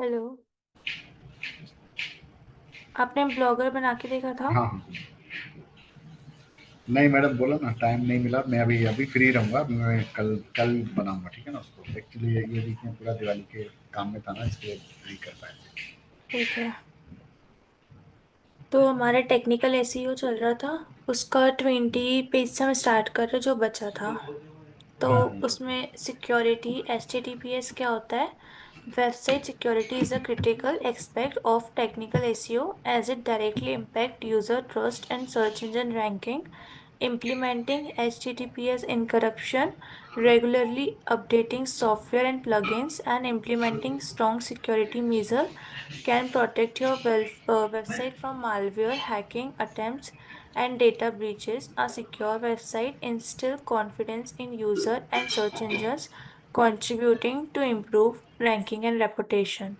Hello. आपने blogger बना के देखा था? हाँ हाँ। नहीं मैडम, बोला ना टाइम नहीं मिला। मैं अभी अभी फ्री रहूंगा। मैं कल कल बनाऊंगा, ठीक है ना। उसको एक्चुअली ये बीच में पूरा दिवाली के काम में था ना, इसलिए नहीं कर पाए ठीक है। तो हमारा टेक्निकल एसईओ चल रहा था। उसका 20 पेज से हम स्टार्ट कर रहे जो बचा था। तो थे। हाँ हाँ। उसमें सिक्योरिटी HTTPS क्या होता है? Website security is a critical aspect of technical SEO as it directly impact user trust and search engine ranking. Implementing HTTPS encryption, regularly updating software and plugins, and implementing strong security measures can protect your website from malware, hacking attempts, and data breaches. A secure website instills confidence in user and search engines, contributing to improve ranking and reputation.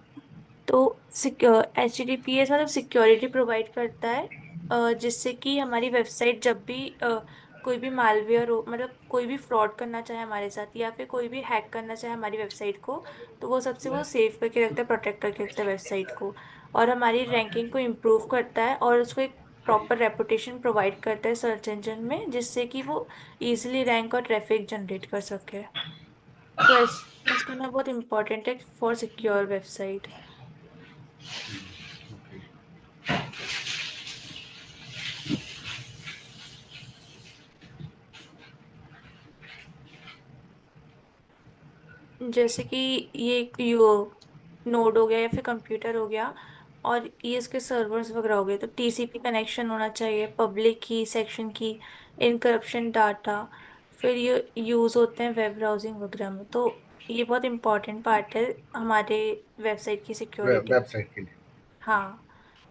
तो HTTPS मतलब security provide करता है, जिससे कि हमारी website जब भी कोई भी मालवेयर हो, मतलब कोई भी फ्रॉड करना चाहे हमारे साथ या फिर कोई भी हैक करना चाहे हमारी वेबसाइट को, तो वो सबसे वो सेव करके रखता है, प्रोटेक्ट करके रखता है वेबसाइट को। और हमारी रैंकिंग को इम्प्रूव करता है और उसको एक प्रॉपर रेपुटेशन प्रोवाइड करता है सर्च इंजन में, जिससे कि वो इजीली रैंक और ट्रैफिक जनरेट कर सके। तो एच करना बहुत इंपॉर्टेंट है फॉर सिक्योर वेबसाइट। जैसे कि ये यो नोड हो गया या फिर कंप्यूटर हो गया, और ये इसके सर्वर्स वगैरह हो गए, तो टीसीपी कनेक्शन होना चाहिए, पब्लिक की, सेक्शन की, इनकरप्शन डाटा। फिर ये यूज होते हैं वेब ब्राउजिंग वगैरह में। तो ये बहुत इंपॉर्टेंट पार्ट है हमारे वेबसाइट की सिक्योरिटी। वेबसाइट के लिए। हाँ।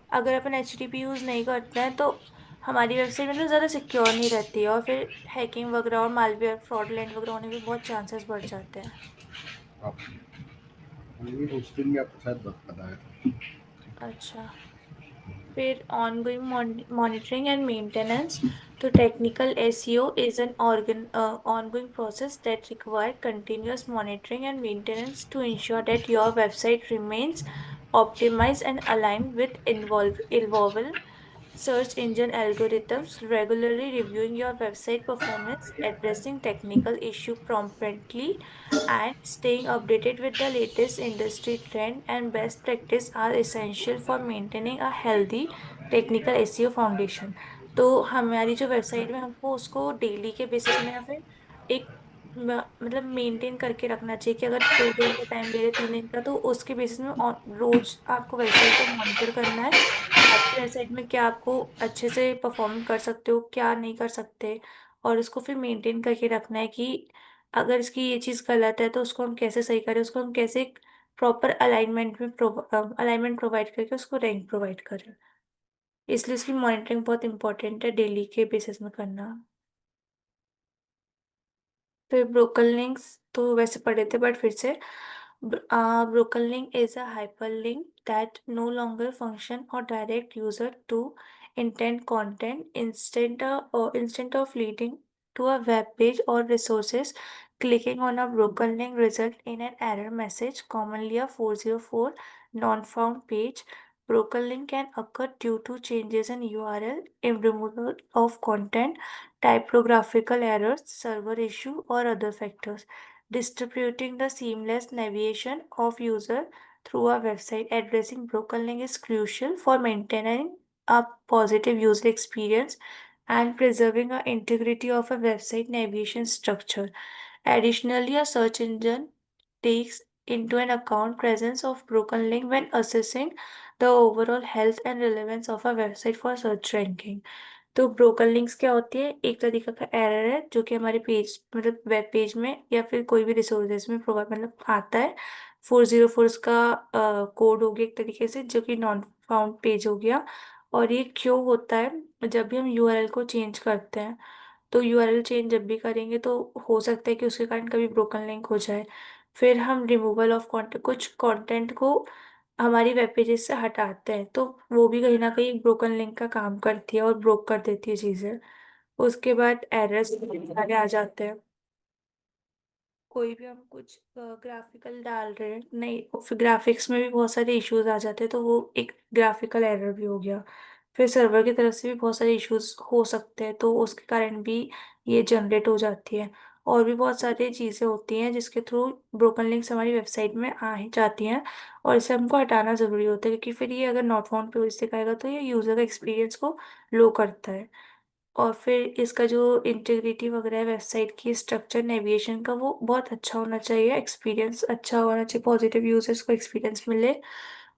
अगर अपन HTTP यूज नहीं करते हैं तो हमारी वेबसाइट मतलब ज़्यादा सिक्योर नहीं रहती है, और फिर हैकिंग वगैरह और मालवेयर फ्रॉडलेंट वगैरह होने के बहुत चांसेस बढ़ जाते हैं। आप ये होस्टिंग आपको शायद बताया था। अच्छा। फिर ongoing monitoring and maintenance. तो technical SEO is an ongoing process that require continuous monitoring and maintenance to ensure that your website remains optimized and aligned with evolving search engine algorithms. Regularly reviewing your website performance, addressing technical issue promptly, and staying updated with the latest industry trend and best practice are essential for maintaining a healthy technical SEO foundation. तो हमारी जो website में हमको उसको daily के basis में या फिर एक मतलब मेंटेन करके रखना चाहिए कि अगर 2 दिन का टाइम ले रहे 3 दिन का, तो उसके बेसिस में रोज आपको वेबसाइट को मॉनिटर करना है कि आपकी वेबसाइट में क्या आपको अच्छे से परफॉर्म कर सकते हो, क्या नहीं कर सकते। और इसको फिर मेंटेन करके रखना है कि अगर इसकी ये चीज़ गलत है तो उसको हम कैसे सही करें, उसको हम कैसे प्रॉपर अलाइनमेंट में अलाइनमेंट प्रोवाइड करके उसको रैंक प्रोवाइड करें। इसलिए इसकी मॉनिटरिंग बहुत इंपॉर्टेंट है डेली के बेसिस में करना। फिर ब्रोकन लिंक्स तो वैसे पढ़े थे बट फिर से, broken link is a hyperlink that no longer function और direct user to intent content instead of leading to a web page or resources. Clicking on a broken link result in an error message, commonly a 404 non-found page. Broken link can occur due to changes in URL, in removal of content, typographical errors, server issue, or other factors. Distributing the seamless navigation of user through a website. Addressing broken link is crucial for maintaining a positive user experience and preserving the integrity of a website navigation structure. Additionally, a search engine takes into an account presence of broken link when assessing the overall health and relevance of a website for search ranking. तो broken links क्या होती है? एक तरीका का error है जो कि हमारे पेज मतलब वेब पेज में या फिर कोई भी रिसोर्सेज में प्रोवाइड मतलब आता है। 404 का कोड हो गया एक तरीके से, जो कि नॉन फाउंड पेज हो गया। और ये क्यों होता है? जब भी हम यूआरएल को चेंज करते हैं, तो यूआरएल चेंज जब भी करेंगे तो हो सकता है कि उसके कारण कभी ब्रोकन लिंक हो जाए। फिर हम रिमूवल ऑफ कंटेंट, कुछ कंटेंट को हमारी वेब पेजेस से हटाते हैं, तो वो भी कहीं ना कहीं ब्रोकन लिंक का काम करती है और ब्रोक कर देती है चीज़ें। उसके बाद एरर्स आगे आ जाते हैं। कोई भी हम कुछ ग्राफिकल डाल रहे हैं, नहीं फिर ग्राफिक्स में भी बहुत सारे इश्यूज आ जाते हैं, तो वो एक ग्राफिकल एरर भी हो गया। फिर सर्वर की तरफ से भी बहुत सारे इश्यूज हो सकते हैं, तो उसके कारण भी ये जनरेट हो जाती है। और भी बहुत सारी चीज़ें होती हैं जिसके थ्रू ब्रोकन लिंक्स हमारी वेबसाइट में आ ही जाती हैं, और इसे हमको हटाना ज़रूरी होता है, क्योंकि फिर ये अगर नॉट फाउंड पे दिखाएगा तो ये यूज़र का एक्सपीरियंस को लो करता है। और फिर इसका जो इंटीग्रिटी वगैरह है वेबसाइट की, स्ट्रक्चर नेविगेशन का, वो बहुत अच्छा होना चाहिए, एक्सपीरियंस अच्छा होना चाहिए, पॉजिटिव यूजर्स को एक्सपीरियंस मिले।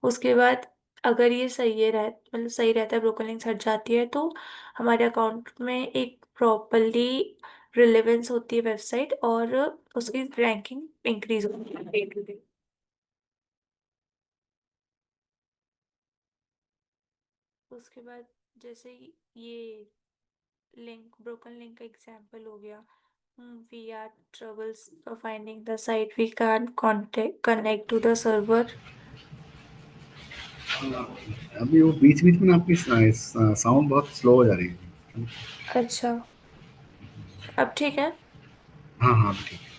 उसके बाद अगर ये सही है मतलब सही रहता है, ब्रोकन लिंक्स हट जाती है, तो हमारे अकाउंट में एक प्रॉपरली रिलेवेंस होती है वेबसाइट, और उसकी रैंकिंग इंक्रीज होती है डे टू डे। उसके बाद जैसे ये लिंक, ब्रोकन लिंक का एग्जांपल हो गया। We are troubles finding the site. We can't contact connect to the server. अभी वो बीच-बीच में ना आपकी साउंड बहुत स्लो हो जा रही है। अच्छा, अब ठीक है। हाँ, हाँ, अभी ठीक है।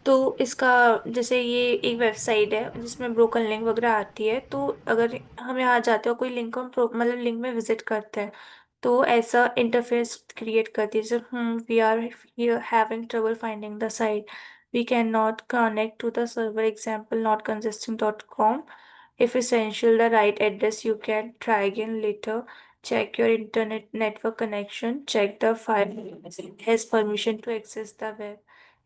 तो इसका जैसे ये एक वेबसाइट है जिसमें ब्रोकन लिंक वगैरह आती है, तो अगर हम यहाँ जाते हो कोई लिंक हम मतलब लिंक में विजिट करते हैं, तो ऐसा इंटरफेस क्रिएट करती है जैसे we are having trouble finding the site, we can not connect to the server, example not consisting dot com, if essential the right address, you can try again later, check your internet network connection, check the file has permission to access the web,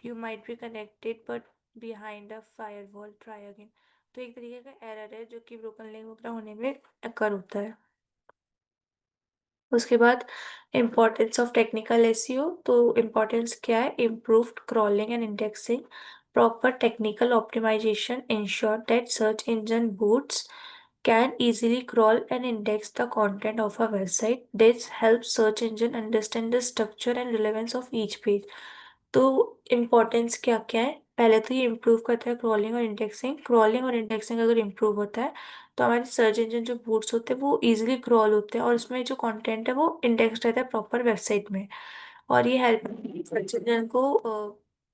you might be connected but behind a firewall, try again। तो एक तरीके का error है जो कि broken link वगैरह होने में अकर होता है। उसके बाद इम्पोर्टेंस ऑफ टेक्निकल एसईओ, तो इम्पोर्टेंस क्या है, improved crawling and indexing, proper technical optimization ensure that search engine bots can easily crawl and index the content of a website. This helps search engine understand the structure and relevance of each page। तो importance क्या क्या है, पहले तो ये improve करता है crawling और इंडेक्सिंग। क्रॉलिंग और इंडेक्सिंग अगर इम्प्रूव होता है तो हमारे सर्च इंजन जो बूट्स होते हैं वो इजीली क्रॉल होते हैं, और उसमें जो कंटेंट है वो इंडेक्स रहता है प्रॉपर वेबसाइट में। और ये हेल्प सर्च इंजन को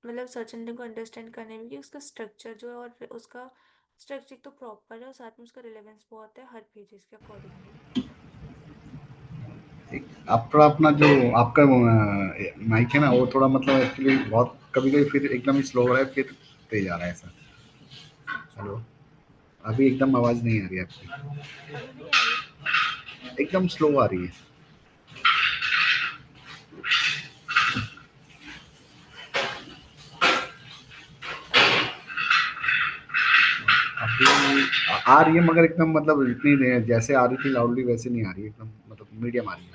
मतलब सर्च इंजन को अंडरस्टैंड करने में कि उसका स्ट्रक्चर जो है, और उसका स्ट्रक्चर तो प्रॉपर है, और साथ में उसका रिलेवेंस बहुत है हर पेजेस के अकॉर्डिंगली। एक आप थोड़ा अपना जो आपका माइक है ना, वो थोड़ा मतलब एक्चुअली बहुत कभी-कभी फिर एकदम ही स्लो हो रहा है, फिर तेज़ आ रहा है ऐसा। अच्छा, हेलो? अभी एकदम आवाज़ नहीं आ रही है आपकी। अभी भी नहीं आ रही है। एकदम स्लो आ रही है। अभी अभी आ रही है, मगर एकदम मतलब इतनी नहीं है, जैसे आ रही थी लाउडली वैसे नहीं आ रही है, एकदम मतलब मीडियम आ रही है।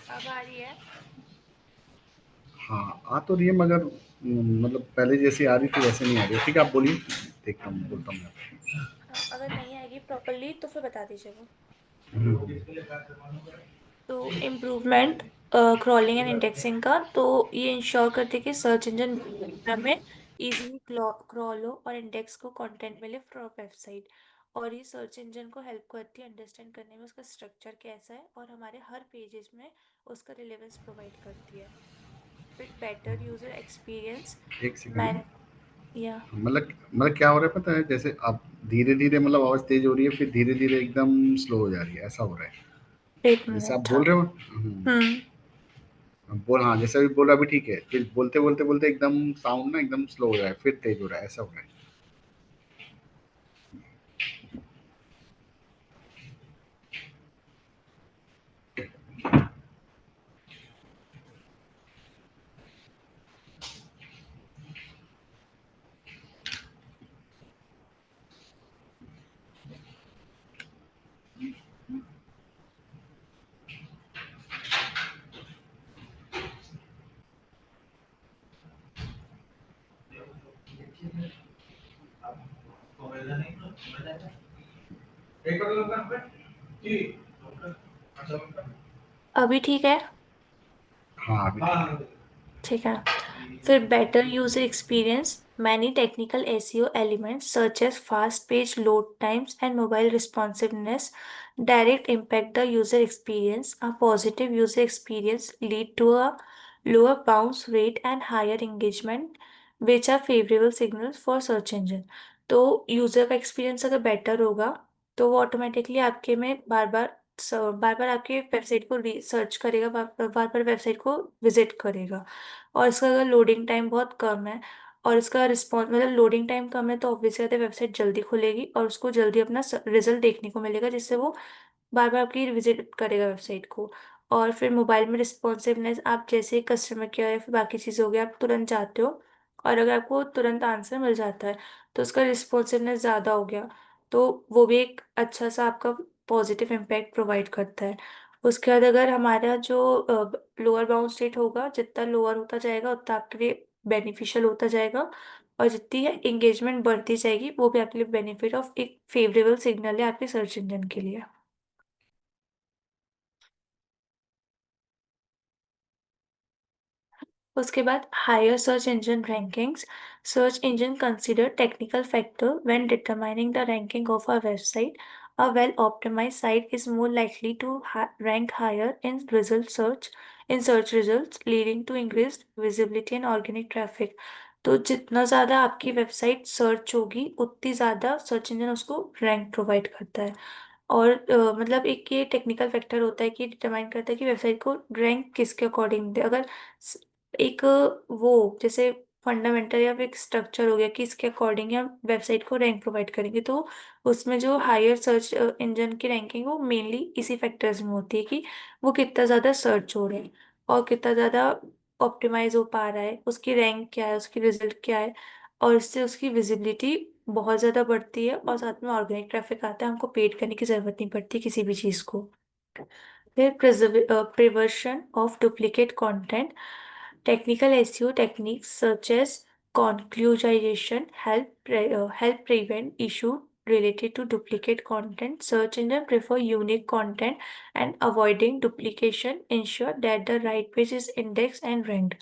अब आ रही है। हाँ, आ तो रही है, मगर मतलब पहले जैसी आ रही थी वैसे नहीं आ रही है। ठीक है, आप बोलिए, देखता हूँ, बोलता हूँ मैं। हाँ, अगर नहीं आएगी प्रॉपरली तो फिर बता दीजिएगा। तो इम्प्रूवमेंट क्रॉलिंग एंड इंडेक्सिंग का, तो ये इंश्योर करते हैं कि सर्च इंजन में इजीली क्रॉल हो और इंडेक्स को कंटेंट मिले फ्रॉम वेबसाइट। और ये सर्च इंजन को हेल्प करती है अंडरस्टैंड करने में उसका स्ट्रक्चर कैसा है, और हमारे हर पेजेस में उसका रिलेवेंस प्रोवाइड करती है। फिर बेटर यूजर एक्सपीरियंस, एक सेकंड। मैन, या मतलब क्या हो रहा है पता है? जैसे अब धीरे-धीरे मतलब आवाज़ तेज़ हो रही है, फिर धीरे-धीरे एकदम स्लो हो जा रही है, ऐसा हो रहा है। एक जैसे आप मिनट, बोल हाँ। रहे हो हम्म। बोल हाँ, जैसे अभी बोला अभी ठीक है, फिर बोलते-बोलते एकदम साउंड ना एकदम स्लो हो रहा है, फिर तेज़ हो रहा है, ऐसा हो रहा है। अभी ठीक है? हाँ अभी ठीक है। फिर better user experience. Many technical SEO elements such as fast page load times and mobile responsiveness direct impact the user experience. A positive user experience lead to a lower bounce rate and higher engagement, which are favorable signals for search engine. तो user का experience अगर better होगा तो वो automatically आपके में बार बार आपके website को सर्च करेगा, बार बार वेबसाइट को विजिट करेगा। और इसका अगर लोडिंग टाइम बहुत कम है और इसका रिस्पॉन्स मतलब लोडिंग टाइम कम है तो ऑब्वियसली बात है वेबसाइट जल्दी खुलेगी और उसको जल्दी अपना रिजल्ट देखने को मिलेगा, जिससे वो बार बार आपकी विजिट करेगा वेबसाइट को। और फिर मोबाइल में रिस्पॉन्सिवनेस, आप जैसे कस्टमर केयर या फिर बाकी चीज़ हो गया आप तुरंत जाते हो और अगर आपको तुरंत आंसर मिल जाता है तो उसका रिस्पॉन्सिवनेस ज़्यादा हो गया, तो वो भी एक अच्छा सा आपका पॉजिटिव इम्पैक्ट प्रोवाइड करता है। उसके बाद अगर हमारा जो लोअर बाउंस रेट होगा, जितना लोअर होता जाएगा उतना आपके लिए बेनिफिशियल होता जाएगा, और जितनी एंगेजमेंट बढ़ती जाएगी वो भी आपके लिए बेनिफिट ऑफ एक फेवरेबल सिग्नल है आपके सर्च इंजन के लिए। उसके बाद higher search engine rankings. Search engine consider technical factor when determining the ranking of a website. A well-optimized site is more likely to rank higher in search results, leading to increased visibility and organic traffic. तो जितना ज़्यादा आपकी website search होगी उतनी ज़्यादा search engine उसको rank provide करता है। और मतलब एक ये टेक्निकल फैक्टर होता है कि डिटरमाइन करता है कि वेबसाइट को रैंक किसके अकॉर्डिंग दे। अगर एक वो जैसे फंडामेंटल या फिर एक स्ट्रक्चर हो गया कि इसके अकॉर्डिंग हम वेबसाइट को रैंक प्रोवाइड करेंगे, तो उसमें जो हायर सर्च इंजन की रैंकिंग वो मेनली इसी फैक्टर्स में होती है कि वो कितना ज़्यादा सर्च हो रहे हैं और कितना ज़्यादा ऑप्टिमाइज हो पा रहा है, उसकी रैंक क्या है, उसकी रिजल्ट क्या है। और इससे उसकी विजिबिलिटी बहुत ज़्यादा बढ़ती है और साथ में ऑर्गेनिक ट्रैफिक आता है, हमको पेड करने की ज़रूरत नहीं पड़ती किसी भी चीज़ को। फिर prevention of duplicate content. Technical SEO techniques such as conclusion help prevent issue related to duplicate content. Search engine prefer unique content and avoiding duplication ensure that the right page is indexed and ranked.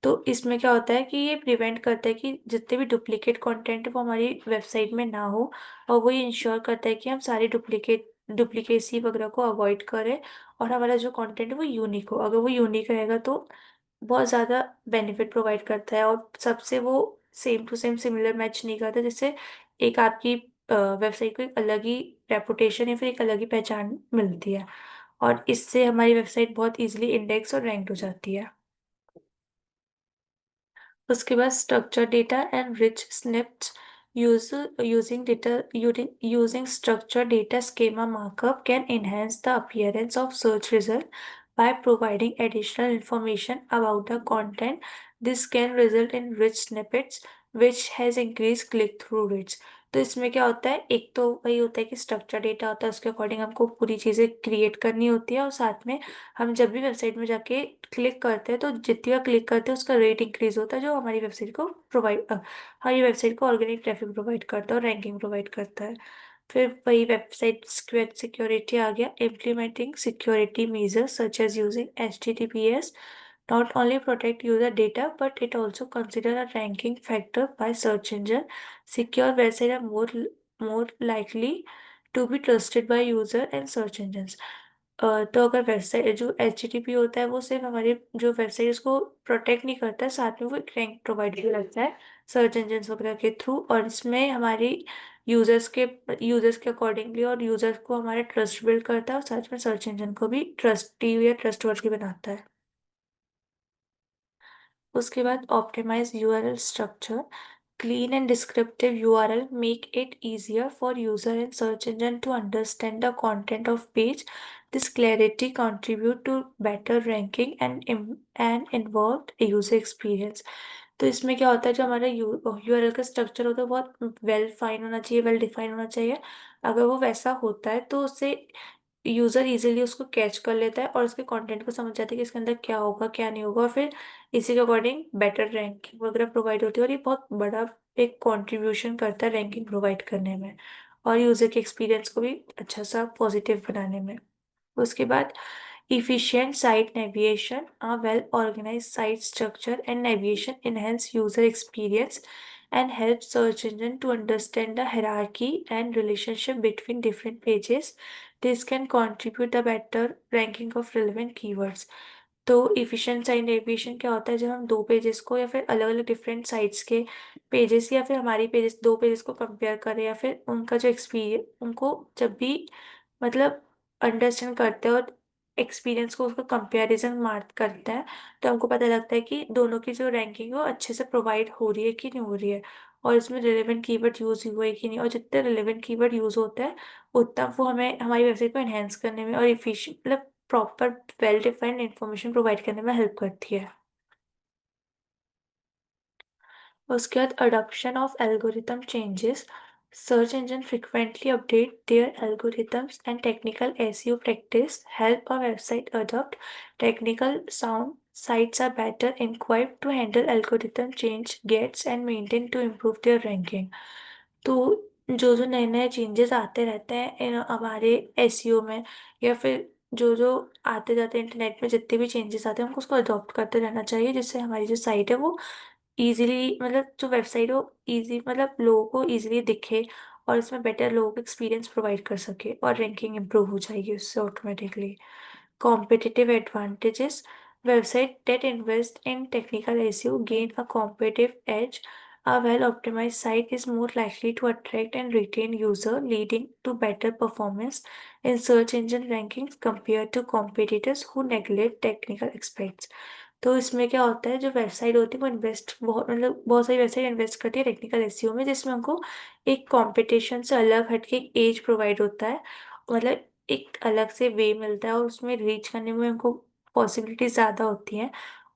तो इसमें क्या होता है कि ये prevent करता है कि जितने भी डुप्लीकेट कंटेंट है वो हमारी वेबसाइट में ना हो, और वो ये इंश्योर करता है कि हम सारी डुप्लीकेसी वगैरह को अवॉइड करें और हमारा जो कंटेंट है वो यूनिक हो। अगर वो यूनिक रहेगा तो बहुत ज़्यादा बेनिफिट प्रोवाइड करता है और सबसे वो same to same similar match नहीं करता, जिससे एक आपकी वेबसाइट को एक अलग ही रेपुटेशन या फिर एक अलग ही पहचान मिलती है, और इससे हमारी वेबसाइट बहुत इजीली इंडेक्स और रैंक हो जाती है। उसके बाद structure data and rich snips. Use using data using structure data schema markup can enhance the appearance of search result by providing additional information about the content. This can result in rich snippets which has increased click-through rates. तो इसमें क्या होता है, एक तो वही होता है कि स्ट्रक्चर डेटा होता है, उसके अकॉर्डिंग हमको पूरी चीज़ें क्रिएट करनी होती है, और साथ में हम जब भी वेबसाइट में जाके क्लिक करते हैं तो जितनी बार क्लिक करते हैं उसका रेट इंक्रीज होता है, जो हमारी वेबसाइट को हमारी वेबसाइट को ऑर्गेनिक ट्रैफिक प्रोवाइड करता है और रैंकिंग प्रोवाइड करता है। फिर वही वेबसाइट सिक्योरिटी आ गया। Implementing security measures such as using HTTPS not only protect user data but it also consider a ranking factor by search engine. Secure websites are more likely to be trusted by user and search engines. तो अगर website जो HTTP होता है वो सिर्फ हमारी जो website उसको प्रोटेक्ट नहीं करता है, साथ में वो एक रैंक प्रोवाइड भी करता है सर्च इंजन वगैरह के थ्रू, और इसमें हमारी यूजर्स के अकॉर्डिंगली और यूजर्स को हमारा ट्रस्ट बिल्ड करता है और साथ में सर्च इंजन को भी ट्रस्टी या ट्रस्टवर्दी बनाता है। उसके बाद optimize URL structure. Clean and descriptive URL make it easier for user and search engine to understand the content of page. This clarity contribute to better ranking and involved user experience. तो इसमें क्या होता है, जो हमारा URL का structure होता है बहुत वेल फाइन होना चाहिए, वेल डिफाइन होना चाहिए। अगर वो वैसा होता है तो उससे यूजर इजीली उसको कैच कर लेता है और उसके कंटेंट को समझ जाता है कि इसके अंदर क्या होगा क्या नहीं होगा, और फिर इसी के अकॉर्डिंग बेटर रैंकिंग वगैरह प्रोवाइड होती है, और ये बहुत बड़ा एक कंट्रीब्यूशन करता है रैंकिंग प्रोवाइड करने में। और यूज़र के एक्सपीरियंस को भी अच्छा सा पॉजिटिव बनाने में। उसके बाद efficient site navigation, a well-organized site structure and navigation enhance user experience and help search engine to understand the hierarchy and relationship between different pages. This can contribute the better ranking of relevant keywords. तो efficient site navigation क्या होता है, जब हम दो pages को या फिर अलग अलग डिफरेंट साइट्स के पेजेस या फिर हमारी पेजेस दो पेजेस को कंपेयर करें या फिर उनका जो एक्सपीरियंस उनको जब भी मतलब अंडरस्टैंड करते हैं और एक्सपीरियंस को उसका कंपैरिजन मार्क करते हैं, तो हमको पता लगता है कि दोनों की जो रैंकिंग है वो अच्छे से प्रोवाइड हो रही है कि नहीं हो रही है, और इसमें रिलेवेंट कीवर्ड यूज हुए है कि नहीं, और जितने रिलेवेंट कीवर्ड यूज होते हैं उतना वो हमें हमारी वेबसाइट को एनहेंस करने में और इफिशिएंट मतलब proper well defined information provide करने में हेल्प करती है। उसके बाद adoption of algorithm changes. Search engine frequently update their algorithms and technical SEO practice help a website adopt technical sound. Sites are better equipped to handle algorithm change gets and maintain to improve their ranking. तो जो जो नए नए changes आते रहते हैं हमारे SEO में, या फिर जो जो आते जाते इंटरनेट में जितने भी चेंजेस आते हैं हमको उसको अडॉप्ट करते रहना चाहिए, जिससे हमारी जो साइट है वो इजीली मतलब जो वेबसाइट हो इजी मतलब लोगों को इजीली दिखे और इसमें बेटर लोगों को एक्सपीरियंस प्रोवाइड कर सके और रैंकिंग इंप्रूव हो जाएगी उससे automatically. Competitive advantages. Website that invest in technical SEO gain a competitive edge. A well-optimized site is more likely to attract and retain user, leading to better performance in search engine rankings compared to competitors who neglect technical aspects. तो इसमें क्या होता है, जो website होती है वो invest बहुत मतलब बहुत सारी वेबसाइट इन्वेस्ट करती है टेक्निकल एसईओ में, जिसमें हमको एक कंपटीशन से अलग हटके एक एज प्रोवाइड होता है, मतलब एक अलग से वे मिलता है और उसमें रीच करने में हमको पॉसिबिलिटी ज़्यादा होती हैं।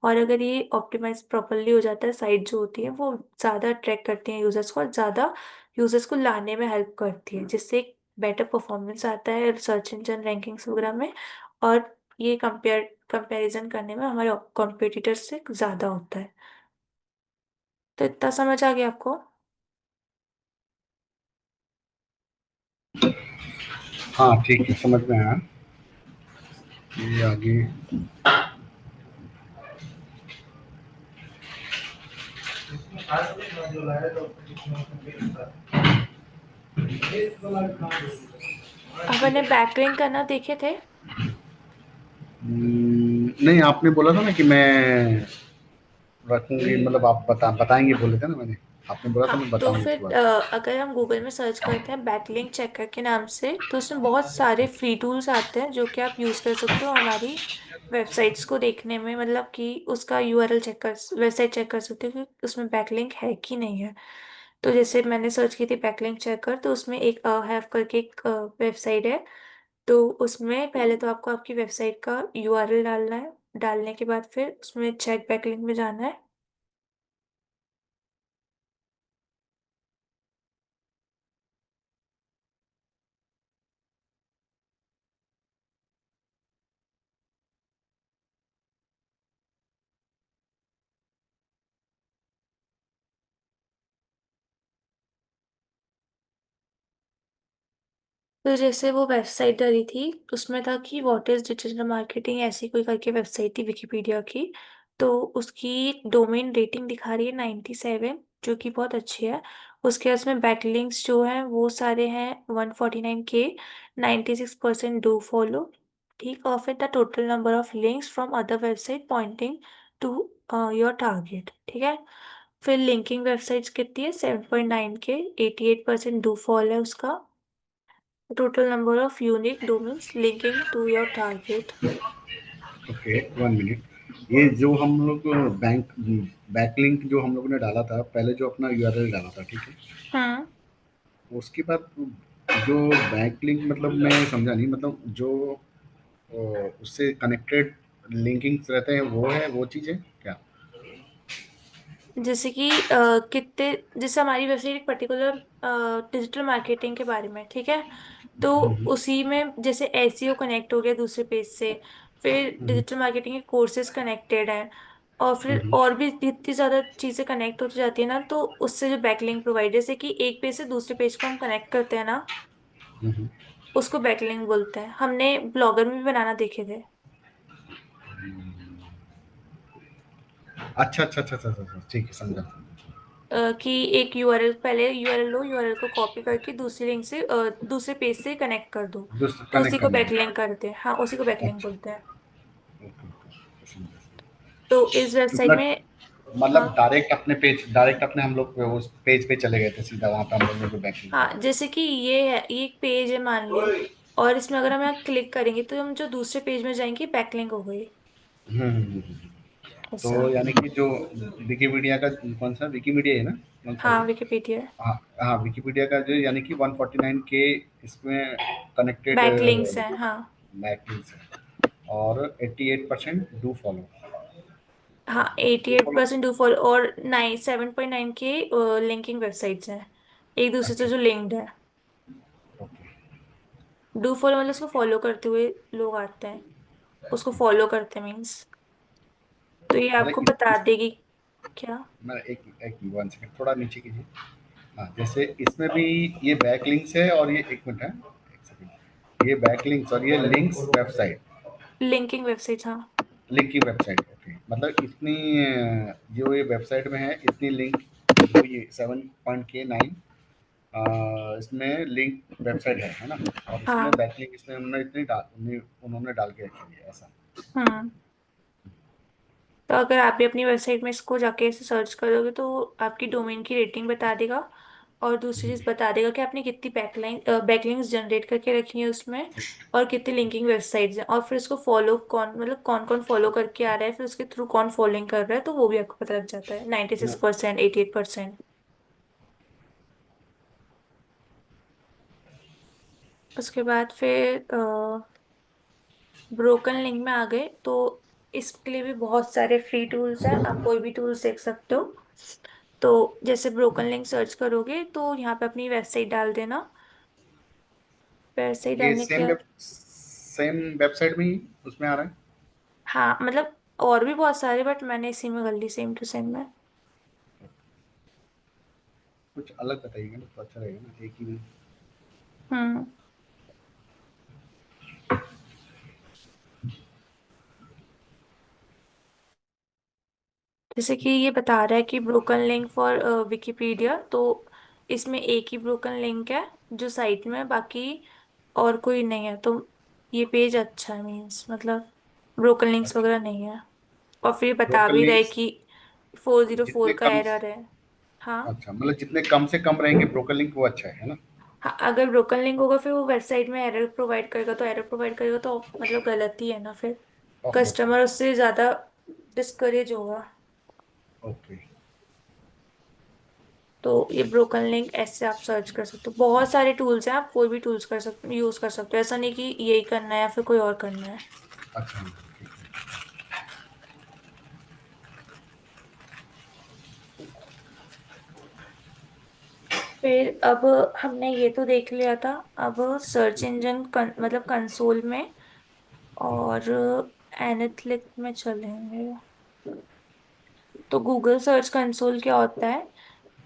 और अगर ये ऑप्टिमाइज प्रॉपरली हो जाता है, साइट जो होती है वो ज़्यादा अट्रैक्ट करती हैं यूज़र्स को और ज़्यादा यूज़र्स को लाने में हेल्प करती है, जिससे एक बेटर परफॉर्मेंस आता है सर्च इंजन रैंकिंग्स वगैरह में, और ये कंपैरिजन करने में हमारे कॉम्पिटिटर से ज़्यादा होता है। तो इतना समझ आ गया आपको? हाँ ठीक है, समझ में आया। ये आगे आपने बैकलिंक करना देखे थे? नहीं, आपने बोला था ना कि मैं रखूंगी, मतलब आप बताएंगे बोले थे ना मैंने, आपने बोला था हाँ, मैं तो बताऊंगा उसके फिर बाद। अगर हम गूगल में सर्च करते हैं बैकलिंक चेकर के नाम से, तो उसमें बहुत सारे फ्री टूल्स आते हैं जो कि आप यूज़ कर सकते हो हमारी वेबसाइट्स को देखने में, मतलब कि उसका यूआरएल चेक कर वेबसाइट चेक कर सकते हो कि उसमें बैकलिंक है कि नहीं है। तो जैसे मैंने सर्च की थी बैकलिंक चेकर, तो उसमें एक हैव करके एक वेबसाइट है। तो उसमें पहले तो आपको आपकी वेबसाइट का यूआरएल डालना है, डालने के बाद फिर उसमें चेक बैकलिंक में जाना है। तो जैसे वो वेबसाइट डली थी, उसमें था कि व्हाट इज डिजिटल मार्केटिंग, ऐसी कोई करके वेबसाइट थी विकिपीडिया की। तो उसकी डोमेन रेटिंग दिखा रही है 97, जो कि बहुत अच्छी है। उसके बाद उसमें बैकलिंक्स जो हैं वो सारे हैं 149K, 96% डू फॉलो। ठीक, और फिर the total number of links from other website pointing to your target. ठीक है, फिर लिंकिंग वेबसाइट्स कितनी है 7.9K, 88% डू फॉल है उसका। Total number of unique domains linking to your target. Okay, 1 minute. ये जो हम लोग बैंक बैकलिंक जो हम लोगों ने डाला था पहले, जो अपना यूआरएल डाला था, ठीक है, हाँ, उसके बाद जो बैकलिंक, मतलब मैं समझा नहीं, मतलब जो उससे कनेक्टेड लिंकिंग्स रहते हैं वो है, वो चीज़ है क्या? जैसे कि कितने, जैसे हमारी वेबसाइट एक पर्टिकुलर डिजिटल मार्केटिंग के बारे में, ठीक है, तो हम्म, उसी में जैसे एसईओ कनेक्ट हो गया दूसरे पेज से, फिर हम्म, डिजिटल मार्केटिंग के कोर्सेज कनेक्टेड हैं, और हुँ, फिर हुँ, और भी जितनी ज्यादा चीजें कनेक्ट होती जाती है ना, तो उससे जो बैकलिंक प्रोवाइड, जैसे कि एक पेज से दूसरे पेज को हम कनेक्ट करते हैं ना, हुँ, हुँ। उसको बैकलिंक बोलते हैं। हमने ब्लॉगर में भी बनाना देखे थे। अच्छा, अच्छा, अच्छा, अच्छा, अच्छा, अच्छा, ठीक है, समझा, समझा। कि एक यूआरएल, पहले यूआरएल लो, यूआरएल को कॉपी करके दूसरी लिंक से दूसरे पेज से कनेक्ट कर दो, दूसरा तो उसी कनेक्ट को करना है। बैकलिंक करते हैं। हाँ, उसी को बैकलिंक अच्छा, बोलते हैं। ओके, ओके, समझा, समझा। तो इस वेबसाइट मतलब में। मतलब हाँ। डायरेक्ट अपने हम लोग उस पेज पे चले गए थे सीधा, वहाँ पे हम लोग ने जो बैंकिंग हाँ, करा। जैसे कि ये है, ये एक पेज है मान लो, और इसमें अगर हम यहाँ क्लिक करेंगे तो हम जो दूसरे पेज में जाएंगे, बैकलिंक हो गई। हुँ, हुँ, हुँ, हुँ। ऐसा। तो यानी कि जो विकिपीडिया का कौन-सा विकिमीडिया है ना? कौन-सा है हाँ, वो? विकिपीडिया। हाँ, हाँ, विकिपीडिया का जो यानी कि 149 के इसमें कनेक्टेड बैकलिंक्स है, हाँ। बैकलिंक्स है और 88% डू फॉलो। हाँ, eighty do at follow percent do follow, और 7.9 के लिंकिंग वेबसाइट्स हैं, एक दूसरे से अच्छा, जो लिंक्ड है। ओके, डू फॉलो मतलब उसको फॉलो करते हुए लोग आते हैं, उसको फॉलो करते हैं मीन्स। तो ये आपको मतलब बता इस देगी। क्या? मैं एक एक 1 सेकंड थोड़ा नीचे कीजिए। हाँ, जैसे इसमें भी ये बैकलिंक्स है और ये 1 मिनट है, 1 सेकंड। ये बैकलिंक्स और ये लिंक्स वेबसाइट, लिंकिंग वेबसाइट, हाँ। Linking website, okay. मतलब इतनी जो ये वेबसाइट में है इतनी लिंक, जो ये 7.9 इसमें लिंक वेबसाइट है ना? और इसमें हाँ। बैकलिंक इसमें उन्होंने डाल के रखी है ऐसा। हम्म। तो अगर आप भी अपनी वेबसाइट में इसको जाके ऐसे सर्च करोगे तो आपकी डोमेन की रेटिंग बता देगा, और दूसरी चीज बता देगा कि आपने कितनी बैकलिंक्स जनरेट करके रखी है उसमें, और कितनी लिंकिंग वेबसाइट्स हैं, और फिर उसको फॉलो कौन, मतलब कौन कौन फॉलो करके आ रहा है, फिर उसके थ्रू कौन फॉलोइंग कर रहा है, तो वो भी आपको पता लग जाता है। 96%, 88%। उसके बाद फिर ब्रोकन लिंक में आ गए, तो इसके लिए भी बहुत सारे फ्री टूल्स हैं, आप कोई भी टूल्स देख सकते हो। तो जैसे ब्रोकन लिंक सर्च करोगे तो यहाँ पे अपनी वेबसाइट डाल देना। वेबसाइट ये डालने के बाद। सेम वेबसाइट में ही उसमें आ रहा है। हाँ, मतलब और भी बहुत सारे, बट मैंने इसी में कर ली, सेम टू सेम में। कुछ अलग बताइएगा ना तो अच्छा रहेगा ना, एक ही में। हम्म। जैसे कि ये बता रहा है कि ब्रोकन लिंक फॉर विकिपीडिया, तो इसमें एक ही ब्रोकन लिंक है जो साइट में है, बाकी और कोई नहीं है। तो ये पेज अच्छा है, मीन्स मतलब ब्रोकन लिंक्स अच्छा, वगैरह नहीं है। और फिर बता ब्रोकन भी रहे लिंक्स कि 404 जितने का कम एरर है। हाँ। अच्छा, मतलब जितने कम से कम रहेंगे ब्रोकन लिंक वो अच्छा है ना? हाँ, अगर ब्रोकन लिंक होगा फिर वो वेबसाइट में एरर प्रोवाइड करेगा, तो एरर प्रोवाइड करेगा तो मतलब गलत ही है ना फिर। ओके, ओके, कस्टमर उससे ज्यादा डिस्करेज होगा। ओके। तो ये ब्रोकन लिंक ऐसे आप सर्च कर सकते हो। बहुत सारे टूल्स हैं, आप कोई भी टूल्स कर सकते, यूज कर सकते हो। ऐसा नहीं कि यही करना है या फिर कोई और करना है। अच्छा, ठीक है। फिर अब हमने ये तो देख लिया था। अब सर्च इंजन मतलब कंसोल में और एनालिटिक में चलेंगे। तो गूगल सर्च कंसोल क्या होता है?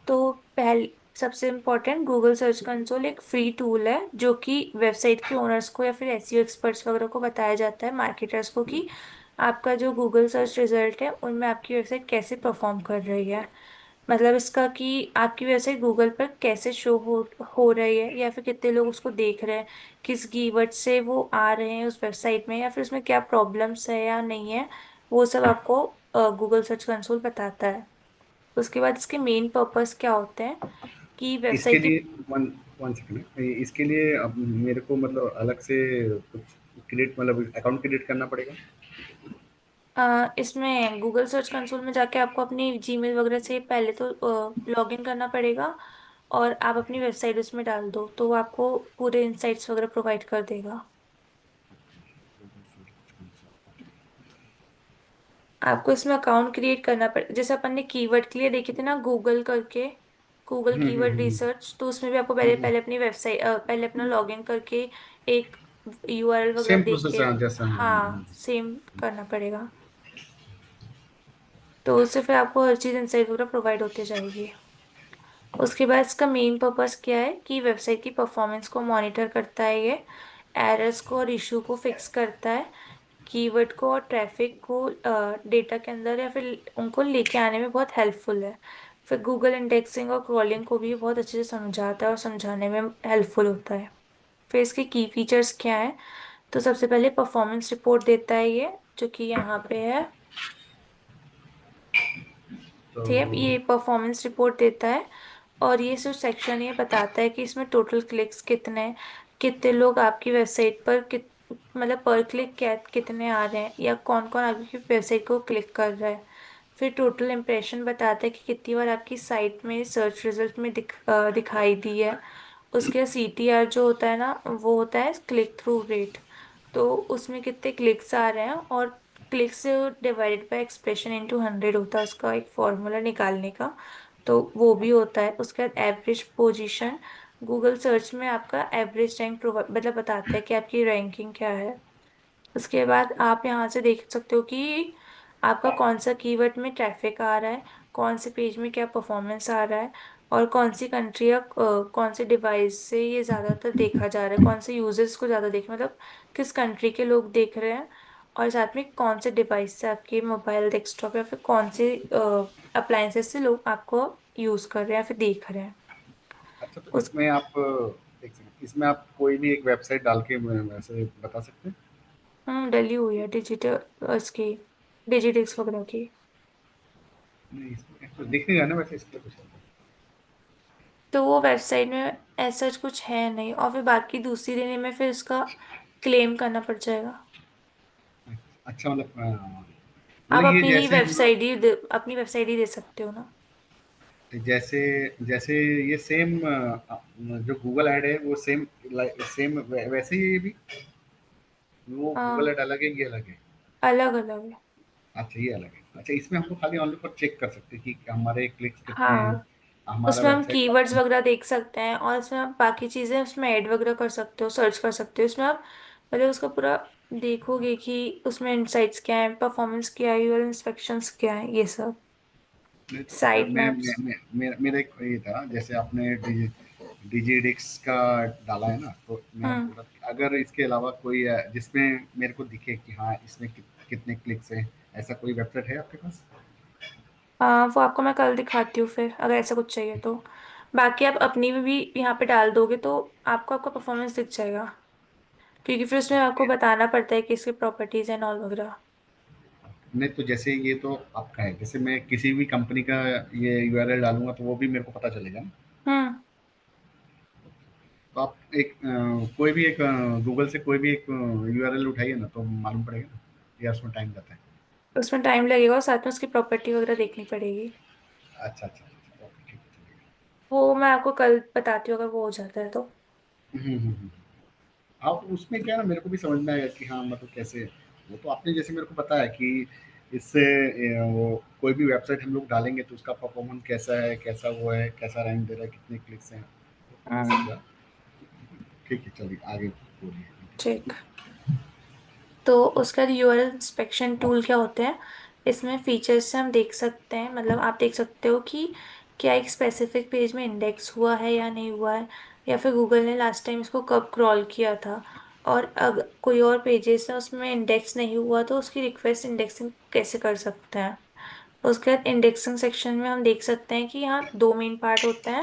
तो पहले सबसे इम्पोर्टेंट, गूगल सर्च कंसोल एक फ्री टूल है जो कि वेबसाइट के ओनर्स को या फिर एसईओ एक्सपर्ट्स वगैरह को बताया जाता है, मार्केटर्स को, कि आपका जो गूगल सर्च रिजल्ट है उनमें आपकी वेबसाइट कैसे परफॉर्म कर रही है। मतलब इसका कि आपकी वेबसाइट गूगल पर कैसे शो हो रही है, या फिर कितने लोग उसको देख रहे हैं, किस कीवर्ड से वो आ रहे हैं उस वेबसाइट में, या फिर उसमें क्या प्रॉब्लम्स है या नहीं है, वो सब आपको गूगल सर्च कंसोल बताता है। उसके बाद इसके मेन पर्पस क्या होते हैं कि इसके वेबसाइट की। लिए वन वन सेकंड, इसके लिए अब मेरे को मतलब अलग से कुछ क्रिएट मतलब अकाउंट क्रिएट करना पड़ेगा? इसमें गूगल सर्च कंसोल में जाके आपको अपनी जीमेल वगैरह से पहले तो लॉग इन करना पड़ेगा, और आप अपनी वेबसाइट उसमें डाल दो तो वो आपको पूरे इंसाइट्स वगैरह प्रोवाइड कर देगा। आपको इसमें अकाउंट क्रिएट करना पड़ेगा, जैसे अपन ने कीवर्ड के लिए देखे थे ना, गूगल करके, गूगल कीवर्ड रिसर्च, तो उसमें भी आपको पहले पहले अपनी वेबसाइट, पहले अपना लॉगिन करके एक यूआरएल वगैरह सेम देख प्रोसेस के, है जैसा हाँ, सेम करना पड़ेगा। तो उससे फिर आपको हर चीज़ इनसाइट वगैरह प्रोवाइड होती जाएगी। उसके बाद इसका मेन पर्पस क्या है कि वेबसाइट की परफॉर्मेंस को मॉनिटर करता है ये, एरर्स को और इशू को फिक्स करता है, कीवर्ड को और ट्रैफिक को डेटा के अंदर या फिर उनको लेके आने में बहुत हेल्पफुल है। फिर गूगल इंडेक्सिंग और क्रॉलिंग को भी बहुत अच्छे से समझाता है और समझाने में हेल्पफुल होता है। फिर इसके की फीचर्स क्या है, तो सबसे पहले परफॉर्मेंस रिपोर्ट देता है ये, जो कि यहाँ पे है। तो ठीक है, ये परफॉर्मेंस रिपोर्ट देता है और ये जो सेक्शन ये बताता है कि इसमें टोटल क्लिक्स कितने हैं, कितने लोग आपकी वेबसाइट पर मतलब पर क्लिक क्या कितने आ रहे हैं, या कौन कौन आपकी वेबसाइट को क्लिक कर रहा है। फिर टोटल इम्प्रेशन बताता है कि कितनी बार आपकी साइट में सर्च रिजल्ट में दिखाई दी है। उसके CTR जो होता है ना, वो होता है क्लिक थ्रू रेट, तो उसमें कितने क्लिक्स आ रहे हैं, और clicks divided by expression into 100 होता है उसका एक फॉर्मूला निकालने का, तो वो भी होता है। उसके बाद एवरेज पोजीशन, गूगल सर्च में आपका एवरेज रैंक मतलब बताता है कि आपकी रैंकिंग क्या है। उसके बाद आप यहाँ से देख सकते हो कि आपका कौन सा कीवर्ड में ट्रैफिक आ रहा है, कौन से पेज में क्या परफॉर्मेंस आ रहा है, और कौन सी कंट्री या कौन से डिवाइस से ये ज़्यादातर देखा जा रहा है, कौन से यूजर्स को ज़्यादा देख मतलब किस कंट्री के लोग देख रहे हैं, और साथ में कौन से डिवाइस से आपके मोबाइल डेस्कटॉप या फिर कौन से अप्लायंसेस से लोग आपको यूज़ कर रहे हैं या फिर देख रहे हैं। अच्छा, तो उस इसमें आप एक सेकंड, इसमें आप कोई भी एक वेबसाइट डाल के वैसे बता सकते हैं? डली हुई है डिजिटल इसकी, डिजिटिक्स वगैरह की। नहीं, इसमें तो दिख नहीं रहा ना वैसे इस पे कुछ। तो वो वेबसाइट में ऐसा कुछ है नहीं, और फिर बाकी दूसरी देने में फिर उसका क्लेम करना पड़ जाएगा। अच्छा, मतलब आप मतलब ये जैसे हम लोग, अपनी वेबसाइट ही दे सकते हो ना। जैसे जैसे ये सेम जो गूगल ऐड है वो सेम सेम वैसे ही ये भी, वो गूगल ऐड हाँ, अलग है, ये अलग है? अलग अलग है। अच्छा, ये अलग है। अच्छा, इसमें हम लोग खाली ऑनली फॉर चेक कर सकते हैं कि हमारे क्लिक्स कितने हैं, हाँ, हमारा उसमें हम वेबसाइट कीवर्ड्स परफॉर्म। वगैरह देख सकते हैं, और उसमें आप बाकी चीज़ें उसमें ऐड वगैरह कर सकते हो, सर्च कर सकते हो उसमें आप, मतलब उसका पूरा देखोगे कि उसमें इनसाइट्स क्या है, परफॉर्मेंस क्या है, यूआरएल इंस्पेक्शंस क्या है, ये सब नहीं तो साइट मैप्स। मेरा एक ये था, जैसे आपने डिजिडिक्स का डाला है ना, तो मैं हम्म। बोल रहा था कि अगर इसके अलावा कोई जिसमें मेरे को दिखे कि हाँ इसमें कितने क्लिक्स हैं, ऐसा कोई वेबसाइट है आपके पास? हाँ, वो आपको मैं कल दिखाती हूँ फिर, अगर ऐसा कुछ चाहिए तो। बाकी आप अपनी भी यहाँ पे डाल दोगे तो आपको आपका परफॉर्मेंस दिख जाएगा, क्योंकि फिर उसमें आपको बताना पड़ता है कि इसकी प्रॉपर्टीज एंड ऑल वगैरह। नहीं तो जैसे ये तो आपका है, जैसे मैं किसी भी कंपनी का ये यूआरएल डालूंगा तो वो भी मेरे को पता चलेगा ना? हम्म। तो आप एक कोई भी एक गूगल से कोई भी एक यूआरएल उठाइए ना तो मालूम पड़ेगा ना, या उसमें टाइम जाता है? उसमें टाइम लगेगा और साथ में उसकी प्रॉपर्टी वगैरह देखनी पड़ेगी। अच्छा, अच्छा, अच्छा, ओके, ठीक है, चलिए। वो मैं आपको कल बताती हूँ अगर वो हो जाता है तो। हाँ, तो उसमें क्या है ना, मेरे को भी समझ में आएगा कि हाँ मतलब कैसे, वो तो आपने जैसे मेरे को बताया कि इससे वो कोई भी वेबसाइट हम लोग डालेंगे तो उसका परफॉर्मेंस कैसा है, कैसा वो है, कैसा रैंक दे रहा है, कितने क्लिक्स हैं, तो मैं हम्म। समझा। ठीक है, चलिए आगे बोलिए। ठीक। तो उसका यूआरएल इंस्पेक्शन टूल क्या होते हैं, इसमें फीचर्स से हम देख सकते हैं, मतलब आप देख सकते हो कि क्या एक स्पेसिफिक पेज में इंडेक्स हुआ है या नहीं हुआ है, या फिर गूगल ने लास्ट टाइम इसको कब क्रॉल किया था, और अगर कोई और पेजेस है उसमें इंडेक्स नहीं हुआ तो उसकी रिक्वेस्ट इंडेक्सिंग कैसे कर सकते हैं। उसके बाद इंडेक्सिंग सेक्शन में हम देख सकते हैं कि यहाँ दो मेन पार्ट होते हैं।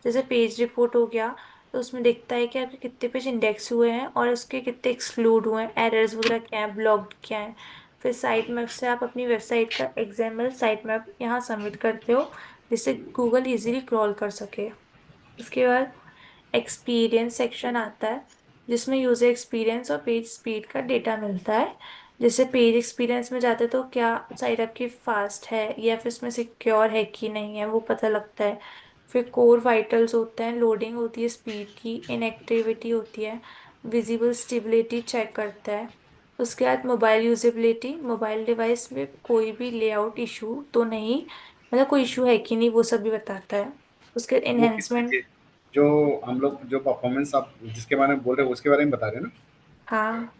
जैसे पेज रिपोर्ट हो गया, तो उसमें दिखता है कि आपके कितने पेज इंडेक्स हुए हैं और उसके कितने एक्सक्लूड हुए हैं, एरर्स वगैरह क्या है, ब्लॉक्ड क्या है। फिर साइट मैप से आप अपनी वेबसाइट का एग्जाम्पल साइट मैप यहाँ सबमिट करते हो, जिससे गूगल इजीली क्रॉल कर सके। उसके बाद एक्सपीरियंस सेक्शन आता है, जिसमें यूजर एक्सपीरियंस और पेज स्पीड का डेटा मिलता है। जैसे पेज एक्सपीरियंस में जाते हैं तो क्या साइट आपकी फास्ट है या फिर उसमें सिक्योर है कि नहीं है वो पता लगता है। फिर कोर वाइटल्स होते हैं, लोडिंग होती है स्पीड की, इनएक्टिविटी होती है, विजिबल स्टेबिलिटी चेक करता है। उसके बाद मोबाइल यूजेबिलिटी, मोबाइल डिवाइस में कोई भी लेआउट इशू तो नहीं, मतलब कोई इशू है कि नहीं वो सब भी बताता है। उसके बाद वो किसमें इन्हेंसमेंट। जी, जो हम लोग जो परफॉर्मेंस आप जिसके बारे में बोल रहे हो उसके बारे में बता रहे हैं ना? हाँ।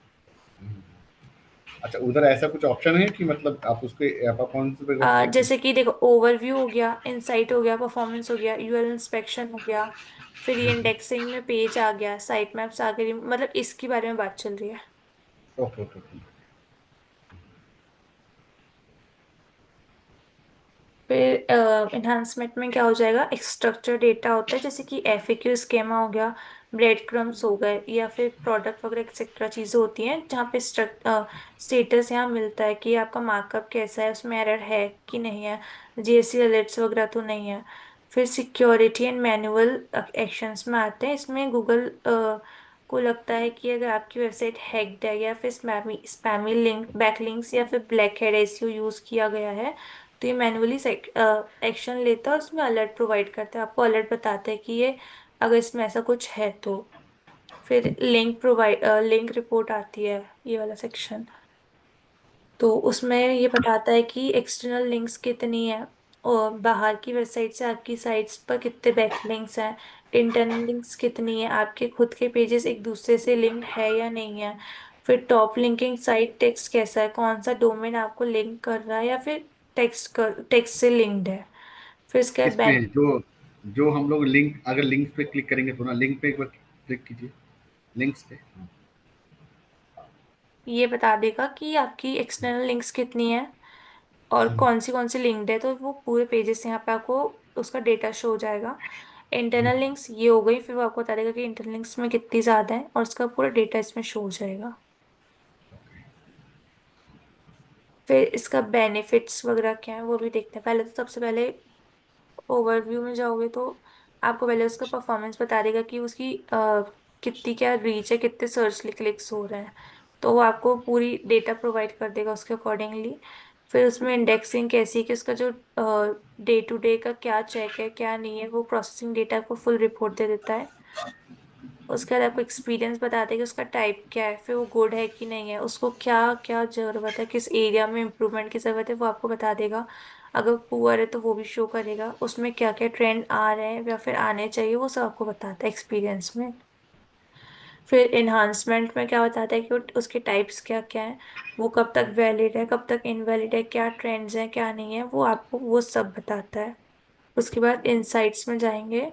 अच्छा, उधर ऐसा कुछ ऑप्शन है कि मतलब आप उसके आप कौन सी वेबसाइट पे? जैसे कि देखो, ओवरव्यू हो गया, इंसाइट हो गया, परफॉर्मेंस हो गया, यूआरएल इंस्पेक्शन हो गया, फिर ये इंडेक्सिंग में पेज आ गया, साइट मैप्स आ गई, मतलब इसके बारे में बात चल रही है। Okay okay okay. फिर इन्हांसमेंट में क्या हो जाएगा, एक स्ट्रक्चर डेटा होता है, जैसे कि एफएक्यू स्केमा हो गया, ब्रेड क्रम्स हो गए, या फिर प्रोडक्ट वगैरह एक्सेट्रा चीज़ें होती हैं जहाँ पे स्टेटस यहाँ मिलता है कि आपका मार्कअप कैसा है, उसमें एरर है कि नहीं है, जीएसटी अलर्ट्स वगैरह तो नहीं है। फिर सिक्योरिटी एंड मैनुअल एक्शंस में आते हैं, इसमें गूगल को लगता है कि अगर आपकी वेबसाइट हैक्ड है, या फिर स्पैमी स्पैमी लिंक, बैकलिंक्स, या फिर ब्लैक हेड एसईओ यूज़ किया गया है, तो ये मैनुअली एक्शन लेता है और उसमें अलर्ट प्रोवाइड करता है, आपको अलर्ट बताता है कि ये अगर इसमें ऐसा कुछ है तो। फिर लिंक रिपोर्ट आती है, ये वाला सेक्शन। तो उसमें ये बताता है कि एक्सटर्नल लिंक्स कितनी है, और बाहर की वेबसाइट से आपकी साइट्स पर कितने बैकलिंक्स हैं, इंटरनल लिंक्स कितनी है, आपके खुद के पेजेस एक दूसरे से लिंक्ड है या नहीं है। फिर टॉप लिंकिंग साइट टेक्स्ट कैसा है, कौन सा डोमेन आपको लिंक कर रहा है, या फिर टेक्स्ट से लिंक्ड है। फिर इसके बाद इसमें जो जो हम लोग लिंक, अगर लिंक पे क्लिक करेंगे तो ना, लिंक पे एक बार क्लिक कीजिए, लिंक्स पे। ये बता देगा कि आपकी एक्सटर्नल लिंक्स कितनी है और कौन सी लिंक्ड है, तो वो पूरे पेजेस यहाँ पे आपको उसका डेटा शो हो जाएगा। इंटरनल लिंक्स ये हो गई, फिर वो आपको बता देगा कि इंटरनल लिंक्स में कितनी ज़्यादा है, और उसका पूरा डेटा इसमें शो हो जाएगा। फिर इसका बेनिफिट्स वगैरह क्या है वो भी देखते हैं। पहले तो सबसे पहले ओवरव्यू में जाओगे तो आपको पहले उसका परफॉर्मेंस बता देगा कि उसकी कितनी क्या रीच है, कितने सर्च क्लिक्स हो रहे हैं, तो वो आपको पूरी डेटा प्रोवाइड कर देगा उसके अकॉर्डिंगली। फिर उसमें इंडेक्सिंग कैसी है कि उसका जो डे टू डे का क्या चेक है क्या नहीं है, वो प्रोसेसिंग डेटा को फुल रिपोर्ट दे देता है। उसके बाद आपको एक्सपीरियंस बताते हैं कि उसका टाइप क्या है, फिर वो गुड है कि नहीं है, उसको क्या क्या जरूरत है, किस एरिया में इम्प्रूवमेंट की जरूरत है, वो आपको बता देगा। अगर पुअर है तो वो भी शो करेगा, उसमें क्या क्या ट्रेंड आ रहे हैं या फिर आने चाहिए, वो सब आपको बताता है एक्सपीरियंस में। फिर इन्हांसमेंट में क्या बताता है कि उसके टाइप्स क्या क्या है, वो कब तक वैलिड है, कब तक इनवैलिड है, क्या ट्रेंड्स हैं क्या नहीं है, वो आपको वो सब बताता है। उसके बाद इंसाइट्स में जाएंगे,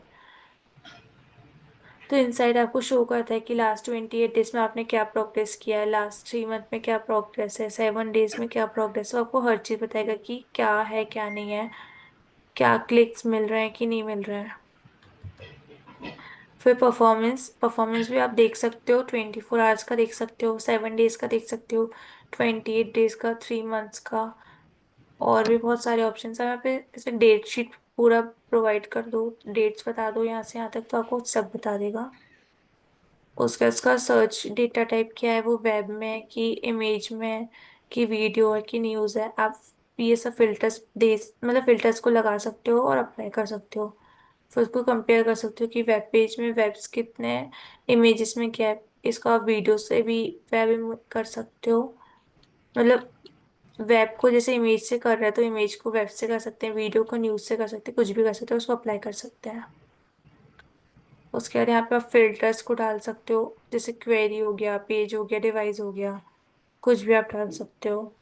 तो इनसाइड आपको शो करता है कि लास्ट 28 डेज में आपने क्या प्रोग्रेस किया है, लास्ट 3 मंथ में क्या प्रोग्रेस है, 7 डेज में क्या प्रोग्रेस है, वो आपको हर चीज़ बताएगा कि क्या है क्या नहीं है, क्या क्लिक्स मिल रहे हैं कि नहीं मिल रहे हैं। फिर परफॉर्मेंस परफॉर्मेंस भी आप देख सकते हो, 24 आवर्स का देख सकते हो, 7 डेज का देख सकते हो, 28 डेज का, 3 मंथ्स का, और भी बहुत सारे ऑप्शन है यहाँ पे। जैसे डेट शीट पूरा प्रोवाइड कर दो, डेट्स बता दो यहाँ से यहाँ तक, तो आपको सब बता देगा। उसका सर्च डेटा टाइप क्या है, वो वेब में है कि इमेज में है कि वीडियो है कि न्यूज़ है, आप ये सब फिल्टर्स दे, मतलब फिल्टर्स को लगा सकते हो और अप्लाई कर सकते हो। फिर उसको कंपेयर कर सकते हो कि वेब पेज में वेब्स कितने हैं, इमेजेस में क्या है, इसको आप वीडियो से भी वेब कर सकते हो। मतलब वेब को जैसे इमेज से कर रहे हैं तो इमेज को वेब से कर सकते हैं, वीडियो को न्यूज़ से कर सकते हैं, कुछ भी कर सकते हो, उसको अप्लाई कर सकते हैं। उसके बाद यहाँ पे आप फिल्टर्स को डाल सकते हो, जैसे क्वेरी हो गया, पेज हो गया, डिवाइस हो गया, कुछ भी आप डाल सकते हो।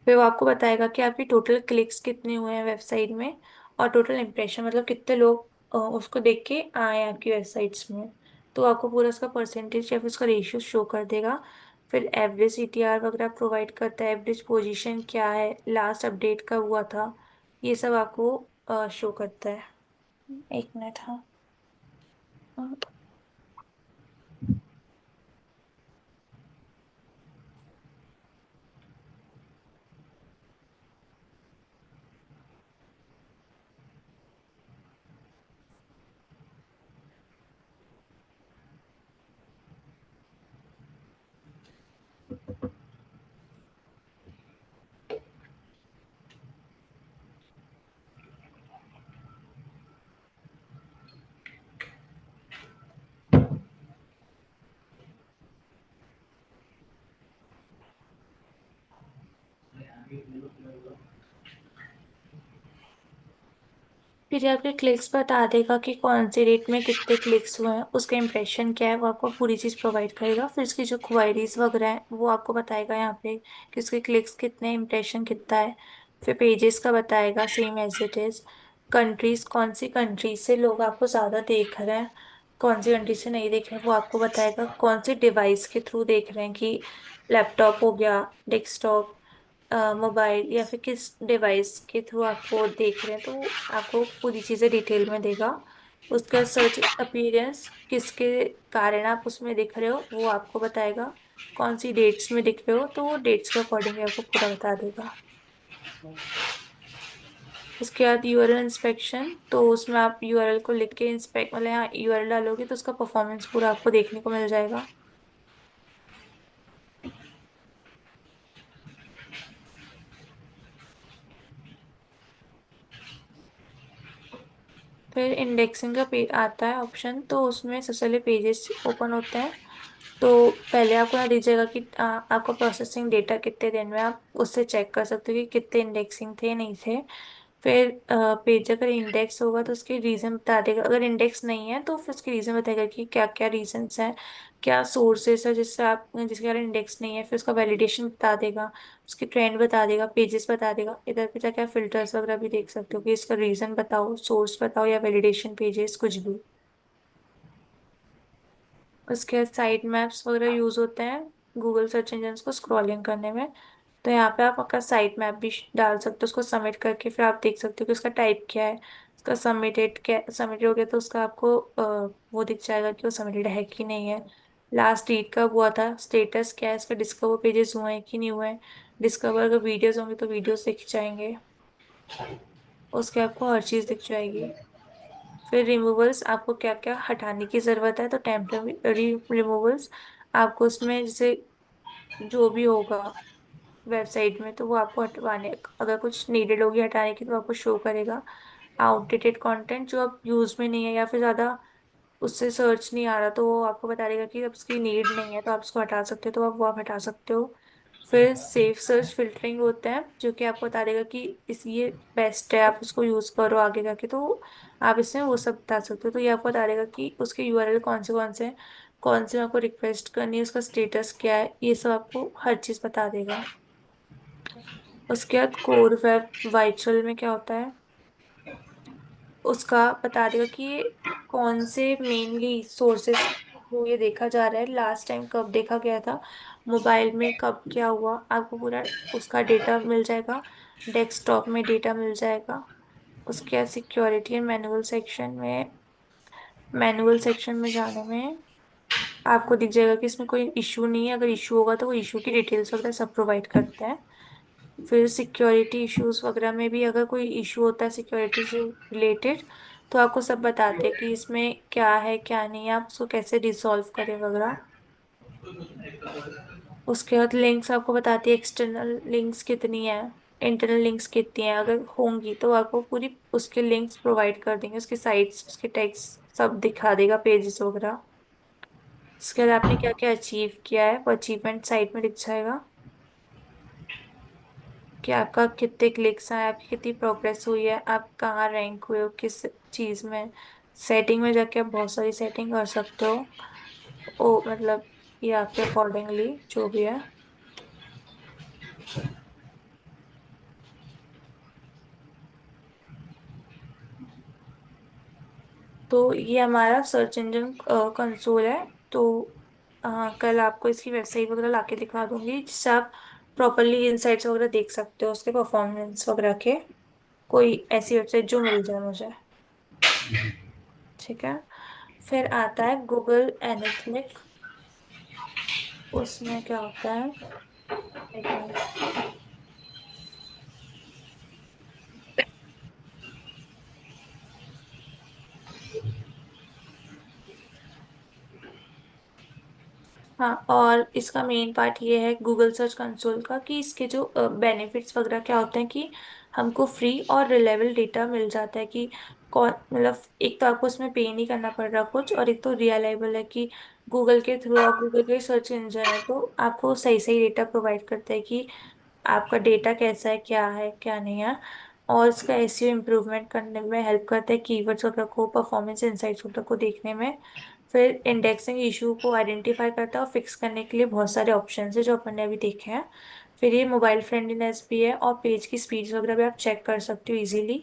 फिर वो आपको बताएगा कि आपकी टोटल क्लिक्स कितने हुए हैं वेबसाइट में, और टोटल इम्प्रेशन, मतलब कितने लोग उसको देख के आए हैं आपकी वेबसाइट्स में, तो आपको पूरा उसका परसेंटेज या फिर उसका रेशियो शो कर देगा। फिर एवरेज सीटीआर वगैरह प्रोवाइड करता है, एवरेज पोजीशन क्या है, लास्ट अपडेट कब हुआ था, ये सब आपको शो करता है। 1 मिनट, हाँ। फिर ये आपके क्लिक्स बता देगा कि कौन सी रेट में कितने क्लिक्स हुए हैं, उसका इंप्रेशन क्या है, वो आपको पूरी चीज़ प्रोवाइड करेगा। फिर इसकी जो क्वायरीज वगैरह है वो आपको बताएगा यहाँ पे कि उसके क्लिक्स कितने, इंप्रेशन कितना है। फिर पेजेस का बताएगा same as it is. Countries, कौन सी कंट्री से लोग आपको ज़्यादा देख रहे हैं, कौन सी कंट्री से नहीं देख रहे हैं, वो आपको बताएगा। कौन से डिवाइस के थ्रू देख रहे हैं, कि लैपटॉप हो गया, डेस्कटॉप, मोबाइल, या फिर किस डिवाइस के थ्रू आपको देख रहे हैं, तो आपको पूरी चीज़ें डिटेल में देगा। उसका सर्च अपीयरेंस, किसके कारण आप उसमें दिख रहे हो, वो आपको बताएगा। कौन सी डेट्स में दिख रहे हो, तो वो डेट्स के अकॉर्डिंग आपको पूरा बता देगा। उसके बाद यूआरएल इंस्पेक्शन, तो उसमें आप यूआरएल को लिख के इंस्पेक्ट, मतलब यहाँ यूआरएल डालोगे तो उसका परफॉर्मेंस पूरा आपको देखने को मिल जाएगा। फिर इंडेक्सिंग का पेज आता है ऑप्शन, तो उसमें सबसे पहले पेजेस ओपन होते हैं। तो पहले आपको यहाँ दीजिएगा कि आपका प्रोसेसिंग डेटा कितने दिन में, आप उससे चेक कर सकते हो कि कितने इंडेक्सिंग थे नहीं थे। फिर पेज अगर इंडेक्स होगा तो उसके रीजन बता देगा, अगर इंडेक्स नहीं है तो फिर उसके रीजन बताएगा कि क्या क्या रीजंस हैं, क्या सोर्सेस है जिससे आप, जिसके कारण इंडेक्स नहीं है। फिर उसका वैलिडेशन बता देगा, उसकी ट्रेंड बता देगा, पेजेस बता देगा। इधर पे जाके आप फिल्टर्स वगैरह भी देख सकते हो कि इसका रीजन बताओ, सोर्स बताओ, या वैलिडेशन पेजेस, कुछ भी। उसके बाद साइट मैप्स वगैरह यूज होते हैं गूगल सर्च इंजन को स्क्रॉलिंग करने में। तो यहाँ पे आप आपका साइट मैप भी डाल सकते हो, उसको सबमिट करके फिर आप देख सकते हो कि उसका टाइप क्या है। उसका सबमिटेड, क्या सबमिटेड हो गया तो उसका आपको वो दिख जाएगा कि वो सबमिटेड है कि नहीं है। लास्ट डेट कब हुआ था, स्टेटस क्या है, इसका डिस्कवर पेजेस हुए हैं कि नहीं हुए हैं। डिस्कवर अगर वीडियोस होंगे तो वीडियोस दिख जाएंगे, उसके आपको हर चीज़ दिख जाएगी। फिर रिमूवल्स, आपको क्या क्या हटाने की ज़रूरत है, तो टेम्पररी रिमूवल्स आपको उसमें जैसे जो भी होगा वेबसाइट में तो वो आपको हटवाने, अगर कुछ नीडेड होगी हटाने की तो आपको शो करेगा। आउटडेटेड कंटेंट, जो अब यूज में नहीं है या फिर ज़्यादा उससे सर्च नहीं आ रहा, तो वो आपको बता देगा कि अब उसकी नीड नहीं है तो आप उसको हटा सकते हो, तो आप वो आप हटा सकते हो। फिर सेफ सर्च फिल्टरिंग होता है जो कि आपको बता देगा कि इस ये बेस्ट है, आप उसको यूज करो आगे जाके, तो आप इसमें वो सब बता सकते हो। तो ये आपको बता देगा कि उसके यूआरएल कौन से हैं, कौन से में आपको रिक्वेस्ट करनी है, उसका स्टेटस क्या है, ये सब आपको हर चीज बता देगा। उसके बाद कोर वेब वाइचुअल में क्या होता है, उसका बता देगा कि ये कौन से मेनली सोर्सेस को ये देखा जा रहा है, लास्ट टाइम कब देखा गया था, मोबाइल में कब क्या हुआ, आपको पूरा उसका डेटा मिल जाएगा। डेस्कटॉप में डेटा मिल जाएगा। उसके बाद सिक्योरिटी एंड मैनुअल सेक्शन में जाने में आपको दिख जाएगा कि इसमें कोई इशू नहीं है, अगर इशू होगा तो वो इशू की डिटेल्स वगैरह सब प्रोवाइड करते हैं। फिर सिक्योरिटी इश्यूज वगैरह में भी अगर कोई इशू होता है सिक्योरिटी से रिलेटेड, तो आपको सब बताते हैं कि इसमें क्या है क्या नहीं है, आप उसको कैसे रिजॉल्व करें वगैरह। उसके बाद लिंक्स आपको बताती है, एक्सटर्नल लिंक्स कितनी है, इंटरनल लिंक्स कितनी है, अगर होंगी तो आपको पूरी उसके लिंक्स प्रोवाइड कर देंगे, उसके साइट्स, उसके टेक्स्ट सब दिखा देगा, पेजेस वगैरह। उसके बाद आपने क्या क्या अचीव किया है वो अचीवमेंट साइट में दिख जाएगा, कि आपका कितने क्लिक्स आए, आपकी कितनी प्रोग्रेस हुई है, आप कहाँ रैंक हुए हो, किस चीज में। सेटिंग में जाके आप बहुत सारी सेटिंग कर सकते हो, ओ मतलब ये आपके अकॉर्डिंगली जो भी है। तो ये हमारा सर्च इंजन कंसोल है। तो कल आपको इसकी वेबसाइट वगैरह लाके दिखा दूंगी, जिससे आप प्रॉपरली इंसाइट्स वगैरह देख सकते हो उसके परफॉर्मेंस वगैरह के। कोई ऐसी वेबसाइट जो मिल जाए मुझे। ठीक है। फिर आता है गूगल एनालिटिक, उसमें क्या होता है, एक मिनट। हाँ, और इसका मेन पार्ट ये है गूगल सर्च कंसोल का, कि इसके जो बेनिफिट्स वगैरह क्या होते हैं, कि हमको फ्री और रिलायबल डेटा मिल जाता है, कि कौन, मतलब एक तो आपको उसमें पे नहीं करना पड़ रहा कुछ, और एक तो रिलायबल है कि गूगल के थ्रू, आप गूगल के सर्च इंजन है तो आपको सही सही डेटा प्रोवाइड करता है कि आपका डेटा कैसा है, क्या नहीं है। और इसका एसईओ इम्प्रूवमेंट करने में हेल्प करता है, कीवर्ड्स वगैरह को, परफॉर्मेंस इंसाइट्स वगैरह को देखने में। फिर इंडेक्सिंग इशू को आइडेंटिफाई करता है और फिक्स करने के लिए बहुत सारे ऑप्शन है जो अपन ने अभी देखे हैं। फिर ये मोबाइल फ्रेंडलीनेस भी है और पेज की स्पीड वगैरह भी आप चेक कर सकते हो इजीली।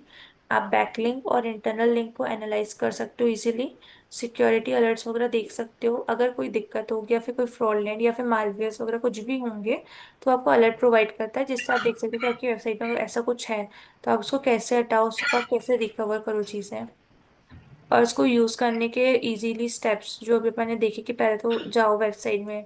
आप बैकलिंक और इंटरनल लिंक को एनालाइज कर सकते हो इजीली। सिक्योरिटी अलर्ट्स वगैरह देख सकते हो, अगर कोई दिक्कत होगी या फिर कोई फ्रॉडलेंट या फिर मालवेयर्स वगैरह कुछ भी होंगे तो आपको अलर्ट प्रोवाइड करता है, जिससे आप देख सकते हो कि आपकी वेबसाइट में अगर ऐसा कुछ है तो आप उसको कैसे हटाओ, उसको आप कैसे रिकवर करो चीज़ें। और इसको यूज़ करने के इजीली स्टेप्स जो भी मैंने देखे कि पहले तो जाओ वेबसाइट में,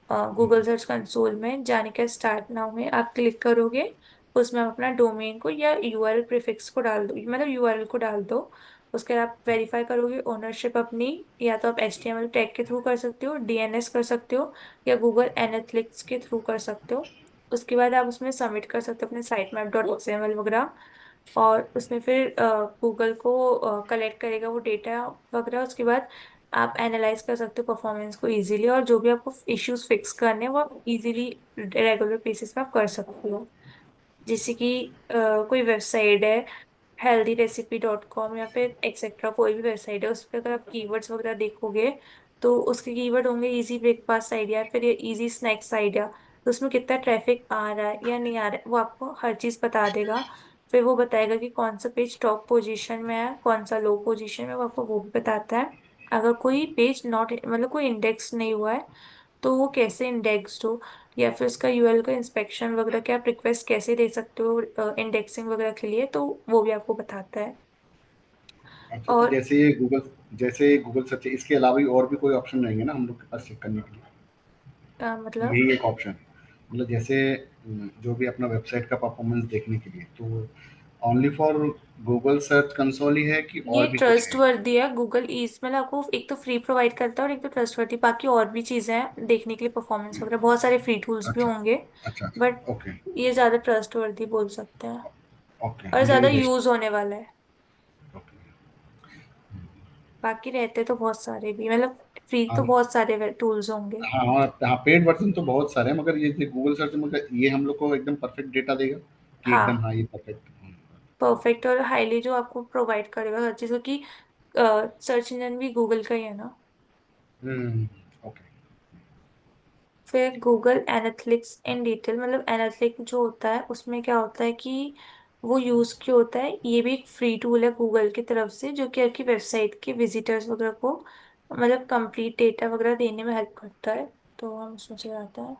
गूगल सर्च कंसोल में जाने के स्टार्ट नाउ में आप क्लिक करोगे। उसमें आप अपना डोमेन को या यूआरएल प्रीफिक्स को डाल दो, मतलब यूआरएल को डाल दो। उसके बाद आप वेरीफाई करोगे ओनरशिप अपनी। या तो आप एचटीएमएल टैग के थ्रू कर सकते हो, डीएनएस कर सकते हो, या गूगल एनालिटिक्स के थ्रू कर सकते हो। उसके बाद आप उसमें सबमिट कर सकते हो अपने साइट मैप डॉट एक्सएमएल वगैरह। और उसमें फिर गूगल को कलेक्ट करेगा वो डेटा वगैरह। उसके बाद आप एनालाइज कर सकते हो परफॉर्मेंस को इजीली, और जो भी आपको इश्यूज फिक्स करने हैं वो आप इजीली रेगुलर बेसिस पे आप कर सकते हो। जैसे कि कोई वेबसाइट है healthyRecipe.com या फिर एक्सेट्रा, कोई भी वेबसाइट है, उस पर अगर आप कीवर्ड्स वगैरह देखोगे तो उसके कीवर्ड होंगे इजी ब्रेकफास्ट आइडिया, फिर ये इजी स्नैक्स आइडिया। तो उसमें कितना ट्रैफिक आ रहा है या नहीं आ रहा है वो आपको हर चीज़ बता देगा। फिर वो बताएगा कि कौन सा पेज टॉप पोजीशन में है, कौन सा लो पोजीशन में, वो आपको वो भी बताता है। अगर कोई पेज नॉट, मतलब कोई इंडेक्स नहीं हुआ है तो वो कैसे इंडेक्स्ड हो, या फिर उसका यूआरएल का इंस्पेक्शन वगैरह के आप रिक्वेस्ट कैसे दे सकते हो इंडेक्सिंग वगैरह के लिए, तो वो भी आपको बताता है। अच्छा, तो और जैसे गूगल सर्च है, इसके अलावा भी और भी कोई ऑप्शन रहेंगे ना हम लोग के पास चेक करने के लिए? मतलब यही एक ऑप्शन, मतलब जैसे जो भी अपना वेबसाइट का परफॉर्मेंस देखने के लिए, तो only for Google search console ही है कि ये और भी कुछ ट्रस्ट है? वर्दी है गूगल ईज, मतलब आपको एक तो फ्री प्रोवाइड करता है और एक तो ट्रस्ट वर्दी, बाकी और भी चीजें हैं देखने के लिए, परफॉर्मेंस वगैरह बहुत सारे फ्री टूल्स भी अच्छा, होंगे। अच्छा, बट अच्छा, ओके, ये ज्यादा ट्रस्ट वर्दी बोल सकते हैं ओके, और मुझे ज्यादा भी यूज बेस्ट। होने वाला है। ओके। बाकी रहते तो बहुत सारे भी, मतलब फ्री तो हाँ, बहुत सारे टूल्स होंगे। हाँ, हाँ, हाँ, पेड वर्ज़न तो बहुत सारे हैं, मगर ये गूगल सर्च, मगर ये हम लोग को एकदम परफेक्ट डेटा देगा कि एकदम हाँ, हाँ, ये परफेक्ट। परफेक्ट और हाईली जो आपको प्रोवाइड करेगा हर चीज़ की। सर्च इंजन भी गूगल का ही है ना। हुँ, ओके। फिर गूगल एनालिटिक्स इन डिटेल, मतलब एनालिटिक्स जो होता है उसमें क्या होता है कि वो यूज़ क्यों होता है, ये भी एक फ्री टूल है गूगल की तरफ से जो कि आपकी वेबसाइट के विजिटर्स वगैरह को मतलब कंप्लीट डेटा वगैरह देने में हेल्प करता है। तो हम उसमें चले जाते हैं।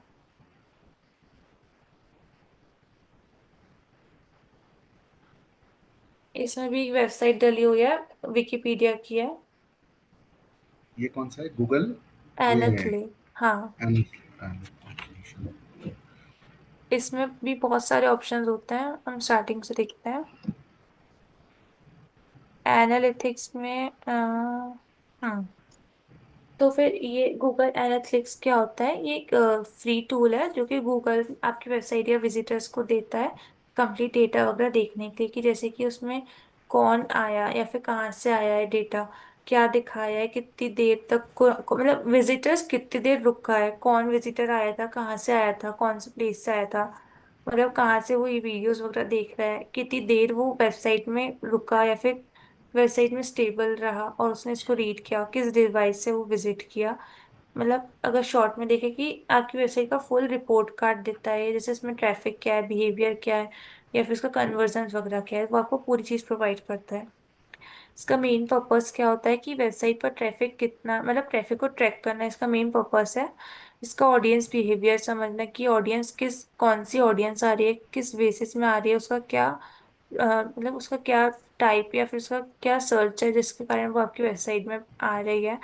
इसमें भी वेबसाइट डली हुई है, विकिपीडिया की है। ये कौन-सा है? गूगल, ये एनालिटिक्स, हाँ। एन इसमें भी बहुत सारे ऑप्शंस होते हैं, हम स्टार्टिंग से देखते हैं। एनालिटिक्स में हम्म तो फिर ये गूगल एनालिटिक्स क्या होता है, ये एक फ्री टूल है जो कि गूगल आपकी वेबसाइट या विजिटर्स को देता है कंप्लीट डेटा वगैरह देखने के लिए, कि जैसे कि उसमें कौन आया या फिर कहाँ से आया है डेटा, क्या दिखाया है, कितनी देर तक मतलब विजिटर्स कितनी देर रुका है, कौन विजिटर आया था, कहाँ से आया था, कौन से प्लेस से आया था, मतलब कहाँ से वो ये वीडियोस वगैरह देख रहा है, कितनी देर वो वेबसाइट में रुका या फिर वेबसाइट में स्टेबल रहा और उसने इसको रीड किया, किस डिवाइस से वो विजिट किया। मतलब अगर शॉर्ट में देखें कि आपकी वेबसाइट का फुल रिपोर्ट कार्ड देता है, जैसे इसमें ट्रैफिक क्या है, बिहेवियर क्या है, या फिर इसका कन्वर्जन वगैरह क्या है, वो आपको पूरी चीज़ प्रोवाइड करता है। इसका मेन पर्पस क्या होता है कि वेबसाइट पर ट्रैफिक कितना, मतलब ट्रैफिक को ट्रैक करना इसका मेन पर्पस है। इसका ऑडियंस बिहेवियर समझना कि ऑडियंस किस, कौन सी ऑडियंस आ रही है, किस बेसिस में आ रही है, उसका क्या मतलब उसका क्या टाइप या फिर उसका क्या सर्च है जिसके कारण वो आपकी वेबसाइट में आ रही है।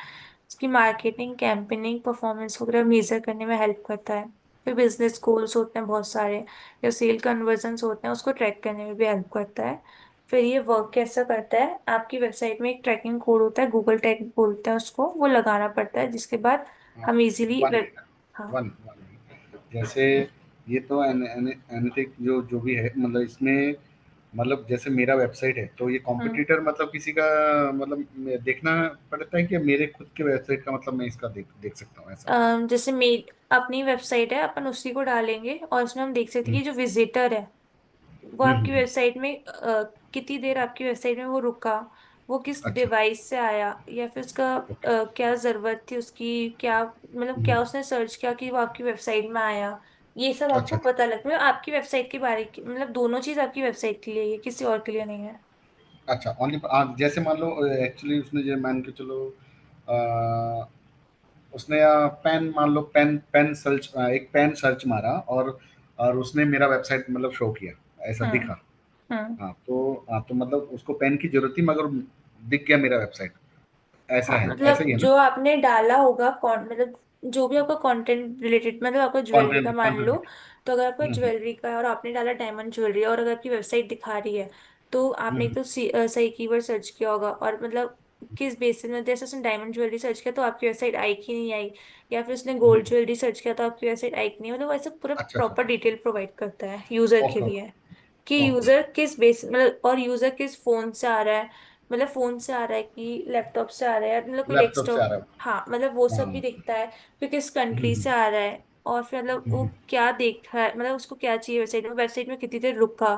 उसकी मार्केटिंग कैंपेनिंग परफॉर्मेंस वगैरह मेजर करने में हेल्प करता है। फिर बिजनेस गोल्स होते हैं बहुत सारे, या सेल कन्वर्जन्स होते हैं, उसको ट्रैक करने में भी हेल्प करता है। फिर ये वर्क कैसा करता है, आपकी वेबसाइट में एक ट्रैकिंग कोड होता है, गूगल टैग बोलते हैं उसको, वो लगाना पड़ता है जिसके बाद हाँ, हम इजीली 1 वेब। मिनट, हाँ। 1 मिनट। जैसे ये तो एनालिटिक जो जो भी है, मतलब इसमें, मतलब जैसे मेरा वेबसाइट है, तो ये हम्म कॉम्पिटिटर मतलब किसी का, मतलब देखना पड़ता है कि मेरे खुद के वेबसाइट का, मतलब मैं इसका देख देख सकता हूँ ऐसा? जैसे मेरी अपनी वेबसाइट है, अपन उसी को डालेंगे और इसमें हम देख सकते हैं हुँ, कि जो विजिटर है वो हुँ, आपकी हुँ। वेबसाइट में कितनी देर आपकी वेबसाइट में वो रुका, वो किस अच्छा। डिवाइस से आया, या फिर उसका ओके। क्या जरूरत थी उसकी, क्या मतलब हुँ, क्या उसने सर्च किया कि वो आपकी वेबसाइट में आया। ये सब अच्छा, आपको अच्छा। पता लगता है, मतलब आपकी वेबसाइट के बारे की, मतलब दोनों चीज आपकी वेबसाइट के लिए है, किसी और के लिए नहीं है। अच्छा, ओनली जैसे मान लो एक्चुअली उसने जो मान के चलो अ, उसने पेन मान लो पेन पेन सर्च एक पेन सर्च मारा और उसने मेरा वेबसाइट मतलब शो किया, ऐसा हम्म। दिखा। हम्म। हाँ, तो मतलब उसको पेन की ज़रूरत थी मगर दिख गया मेरा वेबसाइट, हाँ, ऐसा मतलब ही है ना? जो आपने डाला होगा मतलब जो भी आपका कंटेंट रिलेटेड, मतलब आपका ज्वेलरी का कंटेंट मान लो, कंटेंट तो अगर आपका हुँ, हुँ, ज्वेलरी का है और आपने डाला डायमंड ज्वेलरी, और अगर आपकी वेबसाइट दिखा रही है, तो हुँ, आपने एक हुँ, तो सही कीवर्ड सर्च किया होगा, और मतलब किस बेसिस में, जैसे उसने डायमंड ज्वेलरी सर्च किया तो आपकी वेबसाइट आई कि नहीं आई, या फिर उसने हुँ, गोल्ड ज्वेलरी सर्च किया तो आपकी वेबसाइट आई कि नहीं, मतलब वो ऐसे पूरा अच्छा, अच्छा। प्रॉपर डिटेल प्रोवाइड करता है यूजर के ओके, लिए, ओके, कि ओके। यूजर किस बेस मतलब, और यूजर किस फोन से आ रहा है, मतलब फोन से आ रहा है कि लैपटॉप से आ रहा है, मतलब कोई लैपटॉप से आ डेस्कटॉप। रहा है। हाँ, मतलब वो सब भी हाँ। दिखता है, फिर किस हुँ, कंट्री से हुँ, आ रहा है, और फिर मतलब हुँ, वो हुँ, क्या देख रहा है, मतलब उसको क्या चाहिए वेबसाइट में कितनी देर रुका,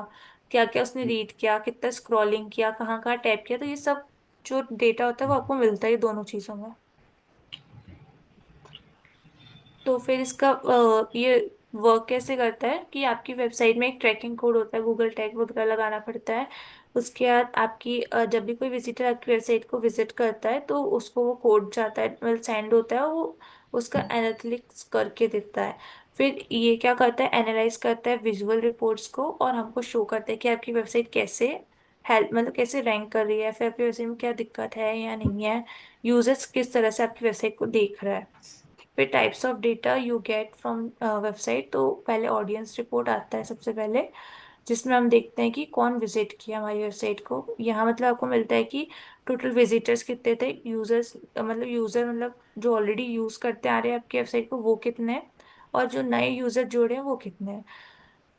क्या क्या उसने हुँ, रीड किया, कितना स्क्रॉलिंग किया, कहाँ कहाँ टैप किया, तो ये सब जो डेटा होता है वो आपको मिलता है दोनों चीजों में। तो फिर इसका ये वर्क कैसे करता है कि आपकी वेबसाइट में एक ट्रैकिंग कोड होता है, गूगल टैग वगैरह लगाना पड़ता है। उसके बाद आपकी जब भी कोई विजिटर आपकी वेबसाइट को विजिट करता है तो उसको वो कोड जाता है, मतलब सेंड होता है, वो उसका एनालिटिक्स करके देता है। फिर ये क्या करता है, एनालाइज करता है विजुअल रिपोर्ट्स को, और हमको शो करता है कि आपकी वेबसाइट कैसे हेल्प, मतलब कैसे रैंक कर रही है, फिर आपकी वेबसाइट में क्या दिक्कत है या नहीं है, यूजर्स किस तरह से आपकी वेबसाइट को देख रहा है। फिर types of data you get from website, तो पहले ऑडियंस रिपोर्ट आता है सबसे पहले, जिसमें हम देखते हैं कि कौन विजिट किया हमारी वेबसाइट को। यहाँ मतलब आपको मिलता है कि टोटल विजिटर्स कितने थे, यूजर्स मतलब यूजर मतलब जो ऑलरेडी यूज करते आ रहे हैं आपकी वेबसाइट को वो कितने हैं, और जो नए यूजर जोड़े हैं वो कितने हैं।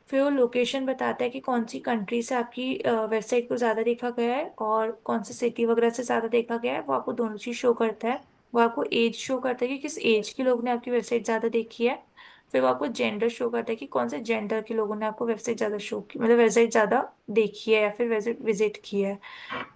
फिर वो लोकेशन बताता है कि कौन सी कंट्री से आपकी वेबसाइट को ज़्यादा देखा गया है, और कौन सी सिटी वगैरह से ज़्यादा देखा गया है, वो आपको दोनों चीज़ शो करता है। वो आपको एज शो करता है कि किस एज के लोग ने आपकी वेबसाइट ज़्यादा देखी है। फिर वो आपको जेंडर शो करता है कि कौन से जेंडर के लोगों ने आपको वेबसाइट ज़्यादा शो की, मतलब वेबसाइट ज़्यादा देखी है या फिर विजिट विजिट की है।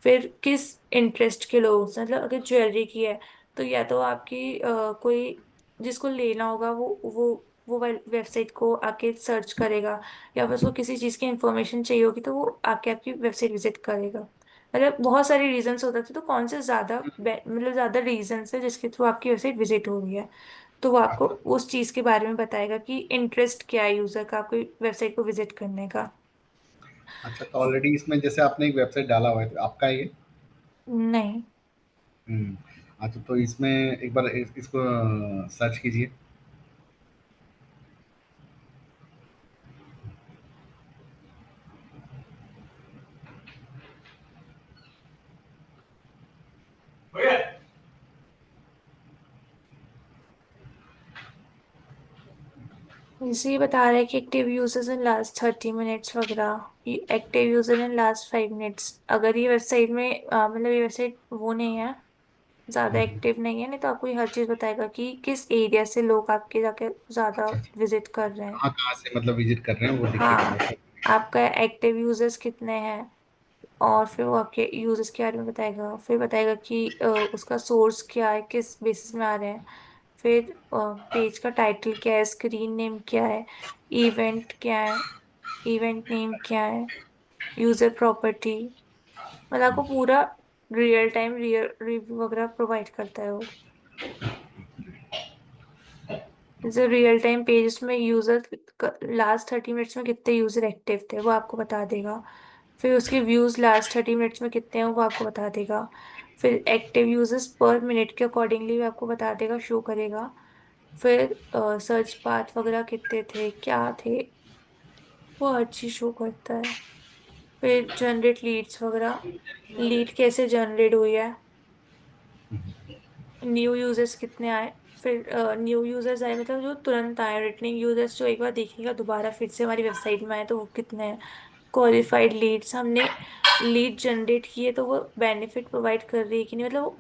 फिर किस इंटरेस्ट के लोग, मतलब अगर ज्वेलरी की है तो या तो आपकी कोई जिसको लेना होगा वो वेबसाइट को आके सर्च करेगा, या फिर उसको किसी चीज़ की इंफॉर्मेशन चाहिए होगी तो वो आके आपकी वेबसाइट विजिट करेगा। मतलब बहुत सारे रीजंस हो सकते हैं, तो कौन से ज़्यादा मतलब ज़्यादा रीजंस है जिसके थ्रू आपकी वेबसाइट विजिट हो रही है, तो वो आपको अच्छा, उस चीज़ के बारे में बताएगा कि इंटरेस्ट क्या है यूज़र का आपकी वेबसाइट को विजिट करने का। अच्छा। तो ऑलरेडी इसमें जैसे आपने एक वेबसाइट डाला हुआ है, तो आपका है ये? नहीं। हुँ। अच्छा, तो इसमें एक बार इसको सर्च कीजिए। जैसे ये बता रहा है कि active users in last 30 minutes वगैरह, active user in last 5 minutes, अगर ये वेबसाइट में मतलब ये वेबसाइट वो नहीं है, ज़्यादा हुँ, हुँ। एक्टिव नहीं है, नहीं तो आपको ये हर चीज़ बताएगा कि किस एरिया से लोग आपके जाके ज़्यादा अच्छा, अच्छा। विजिट कर रहे हैं। कहाँ-कहाँ से मतलब विज़िट कर रहे हैं वो दिखेगा हाँ, मतलब। आपका एक्टिव यूजर्स कितने हैं, और फिर वो आपके यूजर्स के बारे में बताएगा, फिर बताएगा कि उसका सोर्स क्या है, किस बेसिस में आ रहे हैं। फिर पेज का टाइटल क्या है, स्क्रीन नेम क्या है, इवेंट क्या है, इवेंट नेम क्या है, यूजर प्रॉपर्टी, मतलब आपको पूरा रियल टाइम रियल रिव्यू वगैरह प्रोवाइड करता है वो। जैसे रियल टाइम पेज में यूजर लास्ट 30 मिनट्स में कितने यूजर एक्टिव थे वो आपको बता देगा। फिर उसके व्यूज लास्ट 30 मिनट्स में कितने हैं वो आपको बता देगा। फिर एक्टिव यूजर्स पर मिनट के अकॉर्डिंगली भी आपको बता देगा, शो करेगा। फिर सर्च पाथ वगैरह कितने थे, क्या थे, वो हर चीज शो करता है। फिर जनरेट लीड्स वगैरह, लीड कैसे जनरेट हुई है, न्यू यूजर्स कितने आए। फिर न्यू यूजर्स आए मतलब जो तुरंत आए, रिटर्निंग यूजर्स जो एक बार देखेगा दोबारा फिर से हमारी वेबसाइट में आए तो वो कितने हैं। क्वालिफाइड लीड्स, हमने लीड जनरेट किए तो वो बेनिफिट प्रोवाइड कर रही है कि नहीं, मतलब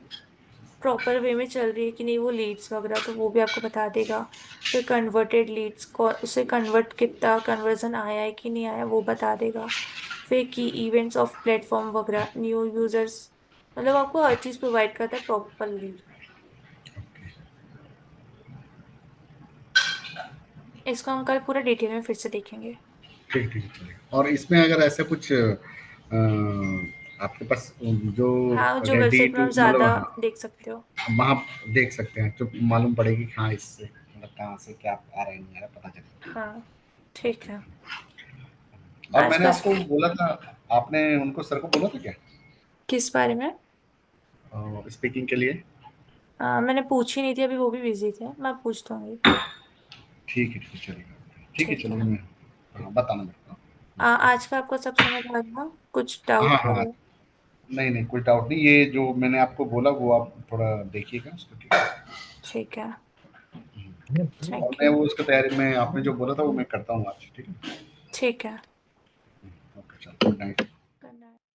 प्रॉपर वे में चल रही है कि नहीं वो लीड्स वगैरह, तो वो भी आपको बता देगा। फिर कन्वर्टेड लीड्स को उसे कन्वर्ट कितना कन्वर्जन आया है कि नहीं आया वो बता देगा। फिर की इवेंट्स ऑफ प्लेटफॉर्म वगैरह, न्यू यूजर्स, मतलब आपको हर चीज प्रोवाइड करता है प्रॉपरली। इसको हम कल पूरा डिटेल में फिर से देखेंगे। ठीक ठीक चलेगा। और इसमें अगर ऐसा कुछ आपके पास जो हाँ, जो रेडी वेबसाइट में टू आप मतलब, ज्यादा हाँ, देख सकते हो। वहाँ देख सकते हैं तो मालूम पड़ेगी कि हाँ इससे मतलब कहाँ से क्या आ रहा है नहीं आ रहा पता चलेगा। हाँ, ठीक ओके। है। और आज मैंने का आपको बोला था, आपने उनको सर को बोला था क्या किस बारे में? स्पीकिंग के लिए? मैंने पूछी नहीं थी अभी, वो भी बिजी थे, मैं पूछ दूंगी। ठीक है चलेगा, ठीक है ठीक है। चलिए मैं, हाँ, बताना मेरे को। आज का आपको सब समझ आ गया, कुछ हाँ डाउट हाँ, वगैरह? नहीं नहीं कोई डाउट नहीं, ये जो मैंने आपको बोला वो आप थोड़ा देखिएगा उसको, ठीक है। ठीक है। और थैंक मैं यू। वो उसका तैयारी में आपने जो बोला था वो मैं करता हूँ आज, ठीक है। ठीक है। ओके चलो, गुड नाइट।